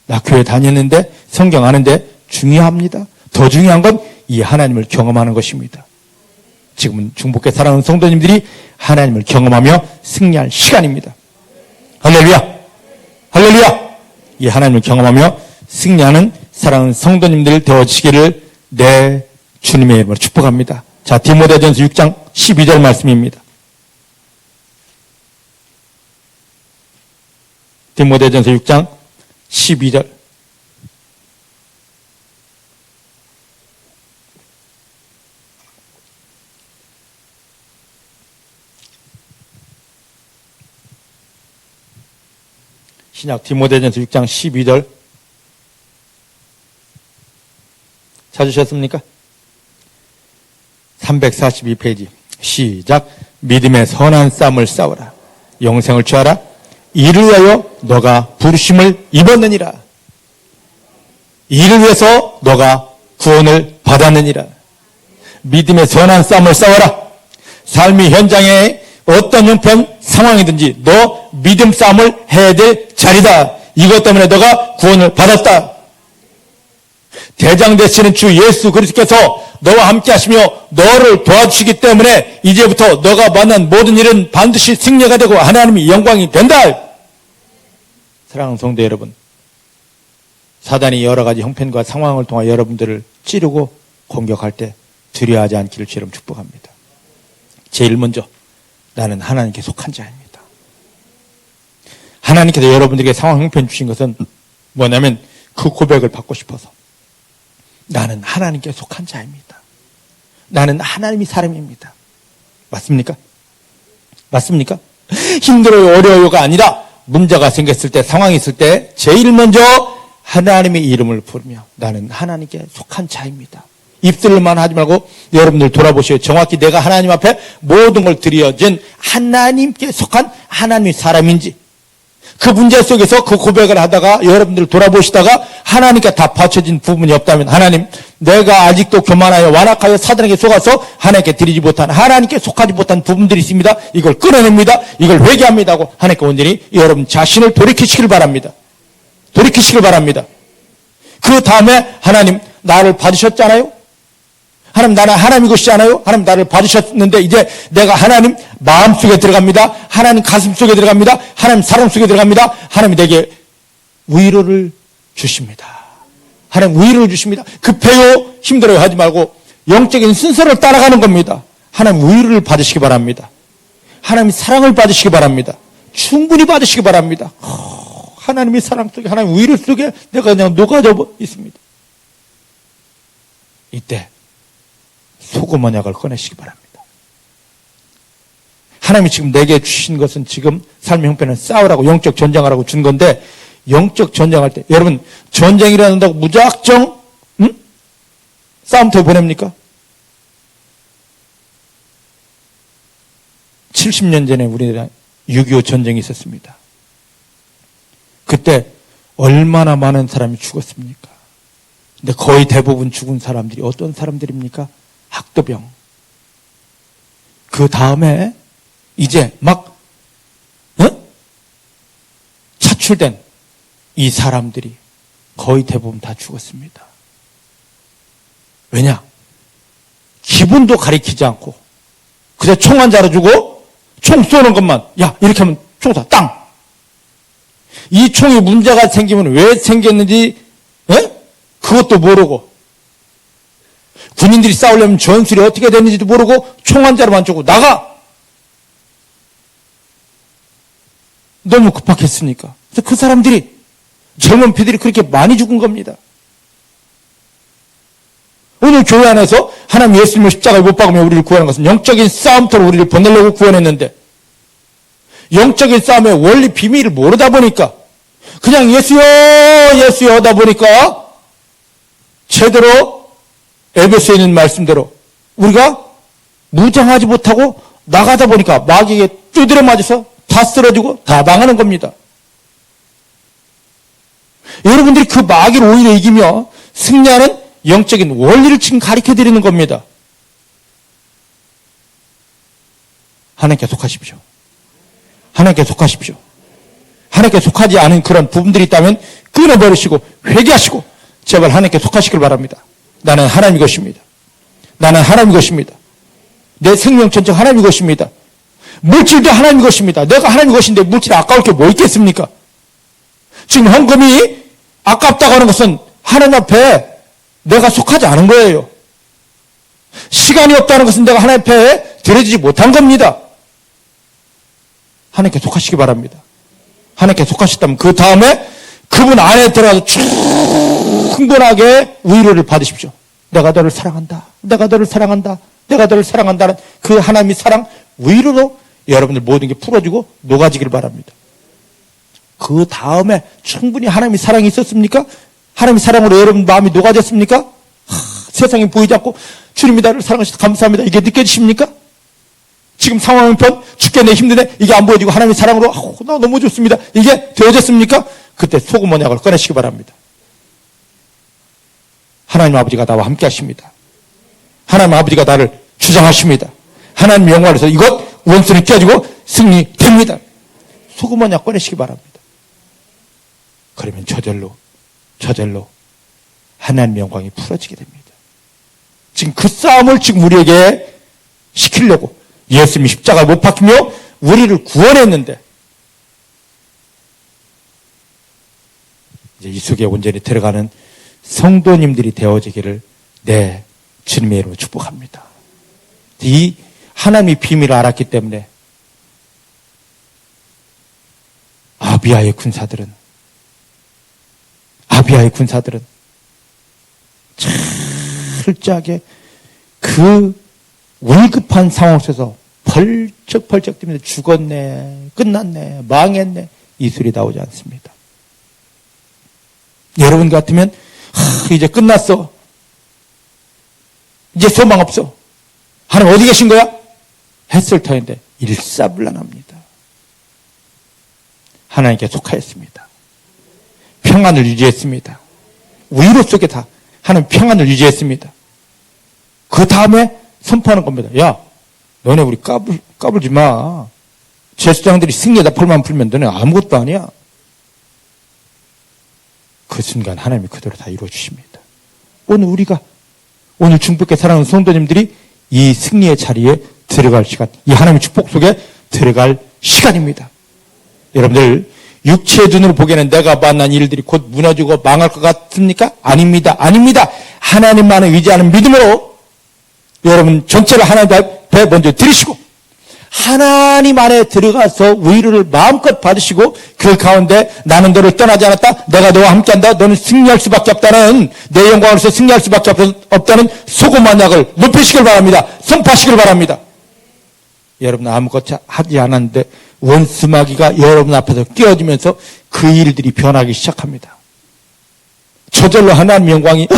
나 교회 다녔는데 성경 아는데 중요합니다. 더 중요한 건 이 하나님을 경험하는 것입니다. 지금은 중복계 사랑하는 성도님들이 하나님을 경험하며 승리할 시간입니다. 할렐루야! 할렐루야! 이 하나님을 경험하며 승리하는 사랑하는 성도님들 되어지기를 내 주님의 이름으로 축복합니다. 자, 디모데전서 6장 12절 말씀입니다. 디모데전서 6장 12절. 신약 디모데전서 6장 12절 찾으셨습니까? 342페이지 시작. 믿음의 선한 싸움을 싸워라. 영생을 취하라. 이를 위하여 너가 부르심을 입었느니라. 이를 위해서 너가 구원을 받았느니라. 믿음의 선한 싸움을 싸워라. 삶의 현장에 어떤 형편 상황이든지 너 믿음 싸움을 해야 될 자리다. 이것 때문에 너가 구원을 받았다. 대장 되시는 주 예수 그리스도께서 너와 함께 하시며 너를 도와주시기 때문에 이제부터 너가 만난 모든 일은 반드시 승리가 되고 하나님의 영광이 된다. 사랑하는 성도 여러분, 사단이 여러 가지 형편과 상황을 통해 여러분들을 찌르고 공격할 때 두려워하지 않기를 주님 축복합니다. 제일 먼저 나는 하나님께 속한 자입니다. 하나님께서 여러분들에게 상황 형편 주신 것은 뭐냐면 그 고백을 받고 싶어서 나는 하나님께 속한 자입니다. 나는 하나님의 사람입니다. 맞습니까? 맞습니까? 힘들어요, 어려워요가 아니라 문제가 생겼을 때, 상황이 있을 때 제일 먼저 하나님의 이름을 부르며 나는 하나님께 속한 자입니다. 입술로만 하지 말고 여러분들 돌아보시오. 정확히 내가 하나님 앞에 모든 걸 드려진 하나님께 속한 하나님의 사람인지, 그 문제 속에서 그 고백을 하다가 여러분들 돌아보시다가 하나님께 다 바쳐진 부분이 없다면, 하나님 내가 아직도 교만하여 완악하여 사단에게 속아서 하나님께 드리지 못한, 하나님께 속하지 못한 부분들이 있습니다. 이걸 끊어냅니다. 이걸 회개합니다 하고 하나님께 온전히 여러분 자신을 돌이키시길 바랍니다. 돌이키시길 바랍니다. 그 다음에 하나님 나를 받으셨잖아요. 하나님 나는 하나님 것이잖아요. 하나님 나를 받으셨는데 이제 내가 하나님 마음속에 들어갑니다. 하나님 가슴 속에 들어갑니다. 하나님 사랑 속에 들어갑니다. 하나님이 내게 위로를 주십니다. 하나님 위로를 주십니다. 급해요, 힘들어요 하지 말고 영적인 순서를 따라가는 겁니다. 하나님 위로를 받으시기 바랍니다. 하나님 사랑을 받으시기 바랍니다. 충분히 받으시기 바랍니다. 하나님의 사랑 속에, 하나님 위로 속에 내가 그냥 녹아져 있습니다. 이때 소금 언약을 꺼내시기 바랍니다. 하나님이 지금 내게 주신 것은 지금 삶의 형편은 싸우라고, 영적 전쟁하라고 준 건데, 영적 전쟁할 때 여러분 전쟁이 일어난다고 무작정 싸움터에 보냅니까? 70년 전에 우리나라 6.25 전쟁이 있었습니다. 그때 얼마나 많은 사람이 죽었습니까? 근데 거의 대부분 죽은 사람들이 어떤 사람들입니까? 학도병, 그 다음에 이제 막 차출된 이 사람들이 거의 대부분 다 죽었습니다. 왜냐? 기분도 가리키지 않고 그냥 총 한 자루 주고 총 쏘는 것만, 야 이렇게 하면 총 다 땅. 이 총이 문제가 생기면 왜 생겼는지 그것도 모르고, 군인들이 싸우려면 전술이 어떻게 됐는지도 모르고 총 한 자루만 주고 나가. 너무 급박했으니까. 그래서 그 사람들이, 젊은 피들이 그렇게 많이 죽은 겁니다. 오늘 교회 안에서 하나님 예수님을 십자가에 못 박으며 우리를 구하는 것은 영적인 싸움터로 우리를 보내려고 구원했는데, 영적인 싸움의 원리 비밀을 모르다 보니까 그냥 예수여 예수여 하다 보니까 제대로 에베소에 있는 말씀대로 우리가 무장하지 못하고 나가다 보니까 마귀에게 두드려 맞아서 다 쓰러지고 다 망하는 겁니다. 여러분들이 그 마귀를 오히려 이기며 승리하는 영적인 원리를 지금 가르쳐드리는 겁니다. 하나님께 속하십시오. 하나님께 속하십시오. 하나님께 속하지 않은 그런 부분들이 있다면 끊어버리시고 회개하시고 제발 하나님께 속하시길 바랍니다. 나는 하나님 것입니다. 나는 하나님 것입니다. 내 생명 전적 하나님 것입니다. 물질도 하나님 것입니다. 내가 하나님 것인데 물질이 아까울 게 뭐 있겠습니까? 지금 헌금이 아깝다고 하는 것은 하나님 앞에 내가 속하지 않은 거예요. 시간이 없다는 것은 내가 하나님 앞에 드려지지 못한 겁니다. 하나님께 속하시기 바랍니다. 하나님께 속하셨다면 그 다음에 그분 안에 들어가서 충분하게 위로를 받으십시오. 내가 너를 사랑한다. 내가 너를 사랑한다. 내가 너를 사랑한다는 그 하나님의 사랑 위로로 여러분들 모든 게 풀어지고 녹아지길 바랍니다. 그 다음에 충분히 하나님의 사랑이 있었습니까? 하나님의 사랑으로 여러분 마음이 녹아졌습니까? 세상에 보이지 않고 주님이 나를 사랑하셔서 감사합니다. 이게 느껴지십니까? 지금 상황은 죽겠네 힘드네 이게 안 보여지고 하나님의 사랑으로 나 너무 좋습니다. 이게 되어졌습니까? 그때 소금 언약을 꺼내시기 바랍니다. 하나님 아버지가 나와 함께 하십니다. 하나님 아버지가 나를 주장하십니다. 하나님 영광에서 이것 원수는 깨지고 승리됩니다. 소금 언약 꺼내시기 바랍니다. 그러면 저절로 하나님 영광이 풀어지게 됩니다. 지금 그 싸움을 지금 우리에게 시키려고 예수님이 십자가에 못 박히며 우리를 구원했는데 이제 이 속에 온전히 들어가는 성도님들이 되어지기를 내 주님의 이름으로 축복합니다. 이 하나님의 비밀을 알았기 때문에 아비아의 군사들은 철저하게 그 위급한 상황 속에서 벌쩍벌쩍 뛰면서 죽었네, 끝났네, 망했네 이 소리 나오지 않습니다. 여러분 같으면 이제 끝났어. 이제 소망 없어. 하나님 어디 계신 거야? 했을 터인데 일사불란합니다. 하나님께 속하였습니다. 평안을 유지했습니다. 위로 속에 다 하나님 평안을 유지했습니다. 그 다음에 선포하는 겁니다. 야, 너네 우리 까불지 마. 제수장들이 승리에다 펄만 풀면 너네 아무것도 아니야. 그 순간 하나님이 그대로 다 이루어주십니다. 오늘 중복게 사랑하는 성도님들이 이 승리의 자리에 들어갈 시간, 이 하나님의 축복 속에 들어갈 시간입니다. 여러분들 육체의 눈으로 보기에는 내가 만난 일들이 곧 무너지고 망할 것 같습니까? 아닙니다. 하나님만을 의지하는 믿음으로 여러분 전체를 하나님 앞에 먼저 드리시고 하나님 안에 들어가서 위로를 마음껏 받으시고 그 가운데 나는 너를 떠나지 않았다. 내가 너와 함께한다. 너는 승리할 수밖에 없다는 내 영광으로서 승리할 수밖에 없다는 소금 언약을 높이시길 바랍니다. 선포하시길 바랍니다. 여러분 아무것도 하지 않았는데 원수마귀가 여러분 앞에서 끼어들면서 그 일들이 변하기 시작합니다. 저절로 하나님 영광이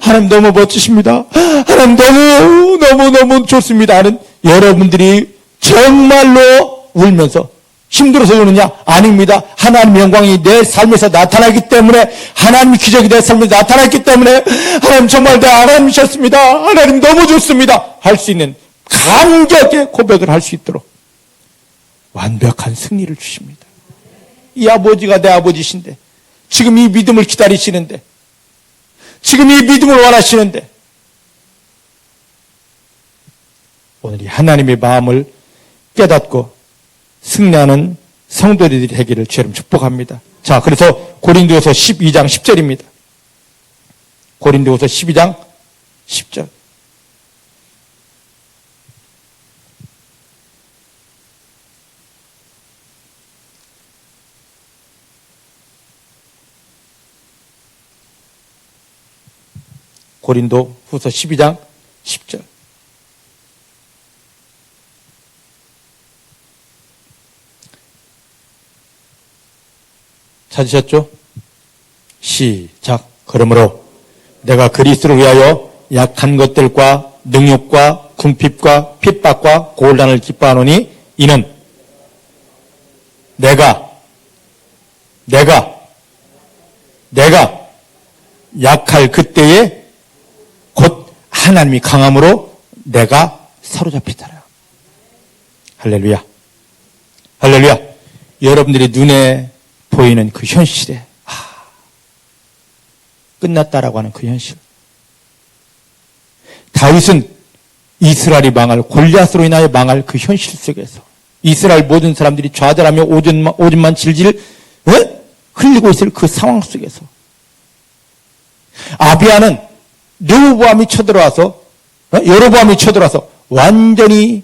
하나님 너무 멋지십니다. 하나님 너무 좋습니다 하는 여러분들이 정말로 울면서 힘들어서 우느냐? 아닙니다. 하나님 영광이 내 삶에서 나타나기 때문에 하나님의 기적이 내 삶에서 나타났기 때문에 하나님 정말 내 하나님이셨습니다. 하나님 너무 좋습니다. 할 수 있는 감격의 고백을 할 수 있도록 완벽한 승리를 주십니다. 이 아버지가 내 아버지신데, 지금 이 믿음을 기다리시는데, 지금 이 믿음을 원하시는데, 오늘 이 하나님의 마음을 깨닫고 승리하는 성도들이 되기를 주님 축복합니다. 자, 그래서 고린도후서 12장 10절입니다. 고린도후서 12장 10절. 고린도후서 12장 10절. 찾으셨죠? 시작. 그러므로 내가 그리스도를 위하여 약한 것들과 능욕과 궁핍과 핍박과 고난을 기뻐하노니 이는 내가 약할 그때에 곧 하나님이 강함으로 내가 사로잡히더라. 할렐루야. 할렐루야. 여러분들이 눈에 보이는 그 현실에 끝났다라고 하는 그 현실. 다윗은 이스라엘이 망할, 골리앗으로 인하여 망할 그 현실 속에서 이스라엘 모든 사람들이 좌절하며 오줌만 질질 흘리고 있을 그 상황 속에서 아비야는 여로보암이 쳐들어와서 완전히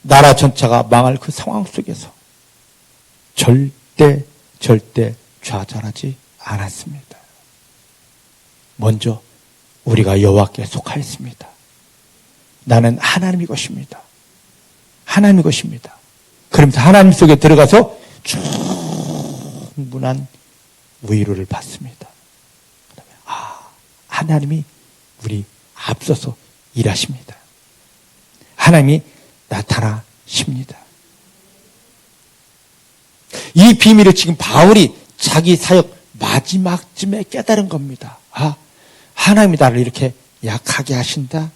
나라 전체가 망할 그 상황 속에서 절대 좌절하지 않았습니다. 먼저 우리가 여호와께 속하였습니다. 나는 하나님의 것입니다. 하나님의 것입니다. 그러면서 하나님 속에 들어가서 충분한 위로를 받습니다. 그다음에 하나님이 우리 앞서서 일하십니다. 하나님이 나타나십니다. 이 비밀을 지금 바울이 자기 사역 마지막쯤에 깨달은 겁니다. 하나님이 나를 이렇게 약하게 하신다,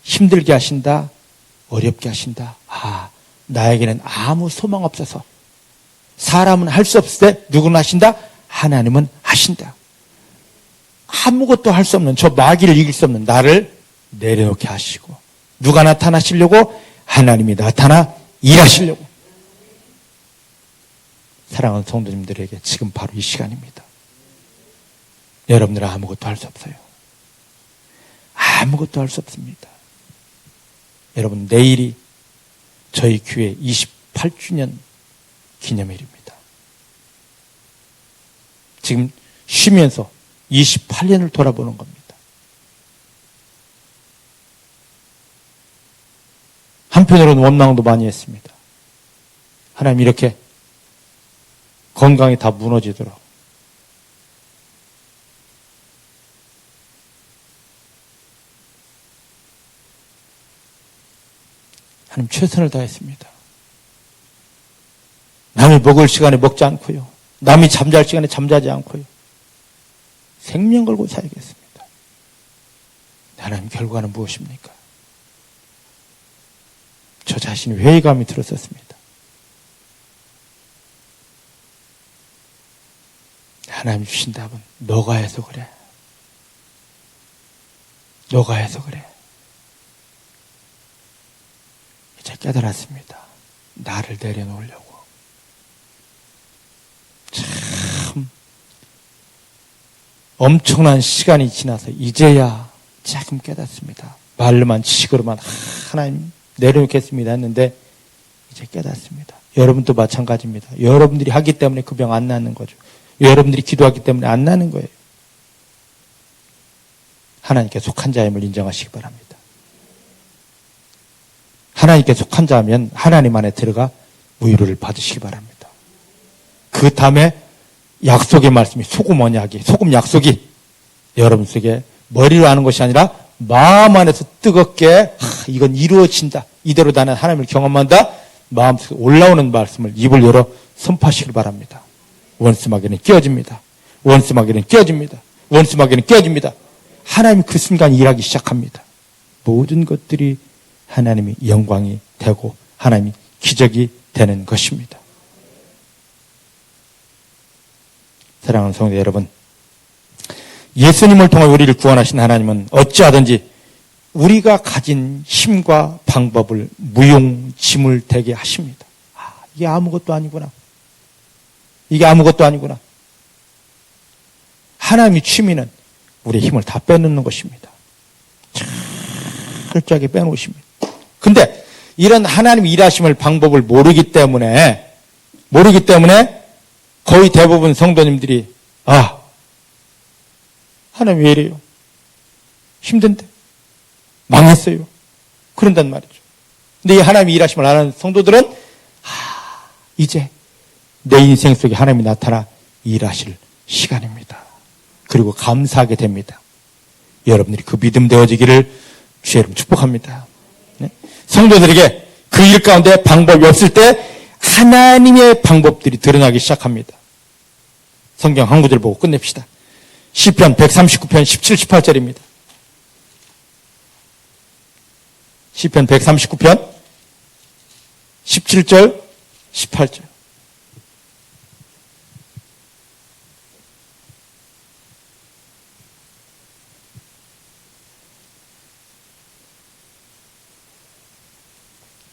힘들게 하신다, 어렵게 하신다. 나에게는 아무 소망 없어서 사람은 할 수 없을 때 누구는 하신다? 하나님은 하신다. 아무것도 할 수 없는 저 마귀를 이길 수 없는 나를 내려놓게 하시고 누가 나타나시려고? 하나님이 나타나 일하시려고. 사랑하는 성도님들에게 지금 바로 이 시간입니다. 여러분들은 아무것도 할 수 없어요. 아무것도 할 수 없습니다. 여러분, 내일이 저희 교회 28주년 기념일입니다. 지금 쉬면서 28년을 돌아보는 겁니다. 한편으로는 원망도 많이 했습니다. 하나님 이렇게 건강이 다 무너지도록 하나님 최선을 다했습니다. 남이 먹을 시간에 먹지 않고요. 남이 잠잘 시간에 잠자지 않고요. 생명 걸고 살겠습니다. 하나님 결과는 무엇입니까? 저 자신이 회의감이 들었었습니다. 하나님 주신 답은 너가 해서 그래. 너가 해서 그래. 이제 깨달았습니다. 나를 내려놓으려고. 참 엄청난 시간이 지나서 이제야 조금 깨닫습니다. 말로만 지식으로만 하나님 내려놓겠습니다 했는데 이제 깨닫습니다. 여러분도 마찬가지입니다. 여러분들이 하기 때문에 그 병 안 낫는 거죠. 여러분들이 기도하기 때문에 안 나는 거예요. 하나님께 속한 자임을 인정하시기 바랍니다. 하나님께 속한 자면 하나님 안에 들어가 위로를 받으시기 바랍니다. 그 다음에 약속의 말씀이 소금 언약이, 소금 약속이 여러분 속에 머리로 하는 것이 아니라 마음 안에서 뜨겁게 이건 이루어진다. 이대로 나는 하나님을 경험한다. 마음속에 올라오는 말씀을 입을 열어 선포하시길 바랍니다. 원수마귀는 깨어집니다. 원수마귀는 깨어집니다. 원수마귀는 깨어집니다. 하나님 그 순간 일하기 시작합니다. 모든 것들이 하나님이 영광이 되고 하나님이 기적이 되는 것입니다. 사랑하는 성도 여러분, 예수님을 통해 우리를 구원하신 하나님은 어찌하든지 우리가 가진 힘과 방법을 무용지물 되게 하십니다. 이게 아무것도 아니구나. 이게 아무것도 아니구나. 하나님의 취미는 우리의 힘을 다 빼놓는 것입니다. 철저하게 빼놓으십니다. 근데 이런 하나님의 일하심을 방법을 모르기 때문에 거의 대부분 성도님들이 하나님 왜 이래요? 힘든데 망했어요. 그런단 말이죠. 근데 이 하나님의 일하심을 아는 성도들은 이제 내 인생 속에 하나님이 나타나 일하실 시간입니다. 그리고 감사하게 됩니다. 여러분들이 그 믿음 되어지기를 주의 이름 축복합니다. 성도들에게 그 일 가운데 방법이 없을 때 하나님의 방법들이 드러나기 시작합니다. 성경 한 구절 보고 끝냅시다. 시편 139편 17, 18절입니다. 시편 139편 17절, 18절.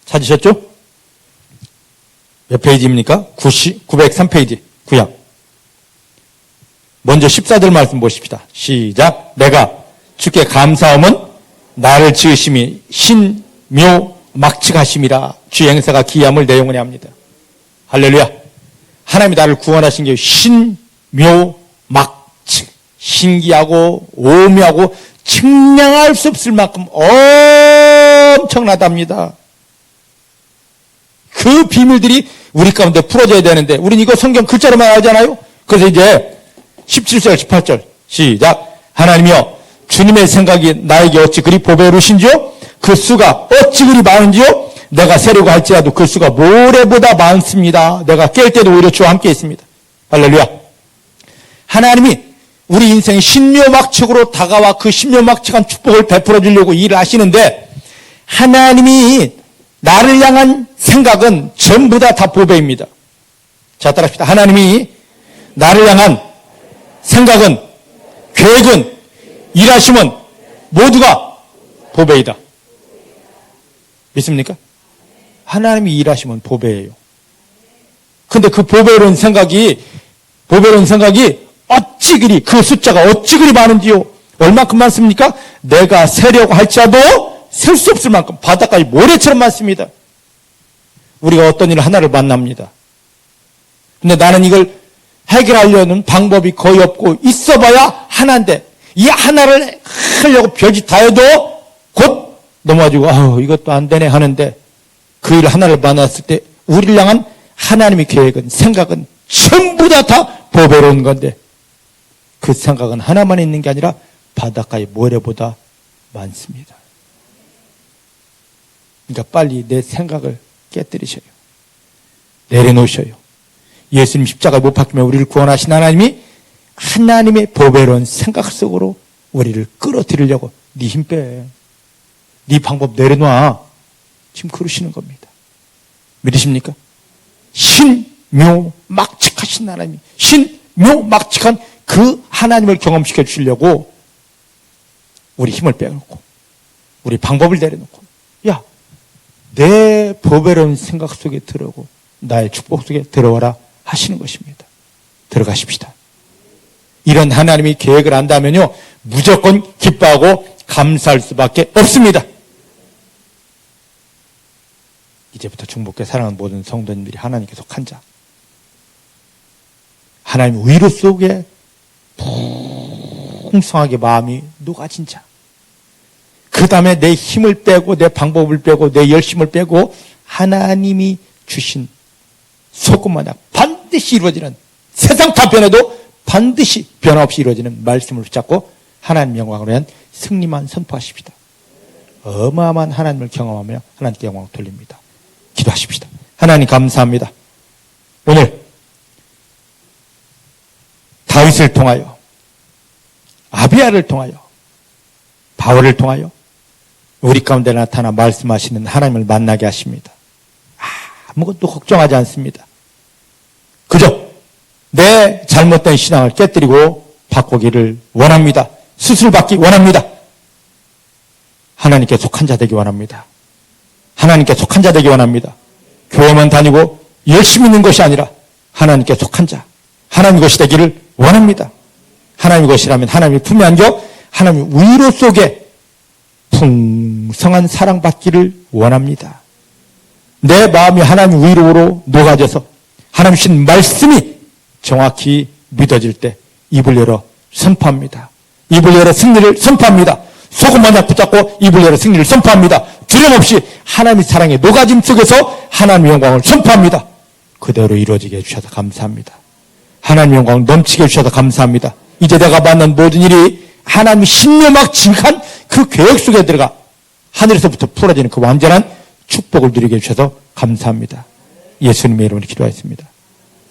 찾으셨죠? 몇 페이지입니까? 903페이지, 구약. 먼저 14절 말씀 보십시다. 시작. 내가 주께 감사함은 나를 지으심이 신묘막측하심이라. 주의 행사가 기함을 내 영혼에 합니다. 할렐루야. 하나님이 나를 구원하신 게 신묘막측. 신기하고 오묘하고 측량할 수 없을 만큼 엄청나답니다. 그 비밀들이 우리 가운데 풀어져야 되는데 우리는 이거 성경 글자로만 하잖아요. 그래서 이제 17절 18절 시작. 하나님이여 주님의 생각이 나에게 어찌 그리 보배로우신지요? 그 수가 어찌 그리 많은지요? 내가 세려고 할지라도 그 수가 모래보다 많습니다. 내가 깰 때도 오히려 주와 함께 있습니다. 할렐루야. 하나님이 우리 인생의 신묘막측으로 다가와 그 신묘막측한 축복을 베풀어 주려고 일을 하시는데 하나님이 나를 향한 생각은 전부 다 보배입니다. 자, 따라합시다. 하나님이 나를 향한 생각은, 계획은, 일하심은 모두가 보배이다. 믿습니까? 하나님이 일하시면 보배예요. 근데 그 보배로운 생각이 어찌 그리, 그 숫자가 어찌 그리 많은지요? 얼마큼 많습니까? 내가 세려고 할지라도 셀 수 없을 만큼 바닷가에 모래처럼 많습니다. 우리가 어떤 일 하나를 만납니다. 근데 나는 이걸 해결하려는 방법이 거의 없고 있어봐야 하나인데 이 하나를 하려고 별짓 다 해도 곧 넘어가지고 이것도 안 되네 하는데 그 일 하나를 만났을 때 우리를 향한 하나님의 계획은 생각은 전부 다 보배로운 건데 그 생각은 하나만 있는 게 아니라 바닷가의 모래보다 많습니다. 그러니까 빨리 내 생각을 깨뜨리셔요. 내려놓으셔요. 예수님 십자가에 못 박히며 우리를 구원하신 하나님이 하나님의 보배로운 생각 속으로 우리를 끌어들이려고 네 힘 빼. 네 방법 내려놔. 지금 그러시는 겁니다. 믿으십니까? 신묘막측하신 하나님이 신묘막측한 그 하나님을 경험시켜 주시려고 우리 힘을 빼놓고 우리 방법을 내려놓고 내 보배로운 생각 속에 들어오고 나의 축복 속에 들어와라 하시는 것입니다. 들어가십시다. 이런 하나님이 계획을 한다면요 무조건 기뻐하고 감사할 수밖에 없습니다. 이제부터 중복해 사랑하는 모든 성도님들이 하나님께 속한 자, 하나님 의로 속에 풍성하게 마음이 녹아진 자, 그 다음에 내 힘을 빼고 내 방법을 빼고 내 열심을 빼고 하나님이 주신 소금마다 반드시 이루어지는, 세상 다 변해도 반드시 변함없이 이루어지는 말씀을 붙잡고 하나님 영광을 위한 승리만 선포하십시다. 어마어마한 하나님을 경험하며 하나님께 영광을 돌립니다. 기도하십시다. 하나님 감사합니다. 오늘 다윗을 통하여, 아비야를 통하여, 바울을 통하여 우리 가운데 나타나 말씀하시는 하나님을 만나게 하십니다. 아무것도 걱정하지 않습니다. 그저 내 잘못된 신앙을 깨뜨리고 바꾸기를 원합니다. 수술받기 원합니다. 하나님께 속한 자 되기 원합니다. 하나님께 속한 자 되기 원합니다. 교회만 다니고 열심히 있는 것이 아니라 하나님께 속한 자, 하나님 것이 되기를 원합니다. 하나님 것이라면 하나님의 품에 안겨 하나님의 위로 속에 풍성한 사랑받기를 원합니다. 내 마음이 하나님 위로로 녹아져서 하나님 주신 말씀이 정확히 믿어질 때 입을 열어 선포합니다. 입을 열어 승리를 선포합니다. 소금 하나 붙잡고 입을 열어 승리를 선포합니다. 두려움없이 하나님의 사랑의 녹아짐 속에서 하나님의 영광을 선포합니다. 그대로 이루어지게 해주셔서 감사합니다. 하나님의 영광을 넘치게 해주셔서 감사합니다. 이제 내가 받는 모든 일이 하나님의 신묘막직한 그 계획 속에 들어가 하늘에서부터 풀어지는 그 완전한 축복을 누리게 해주셔서 감사합니다. 예수님의 이름으로 기도하였습니다.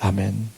아멘.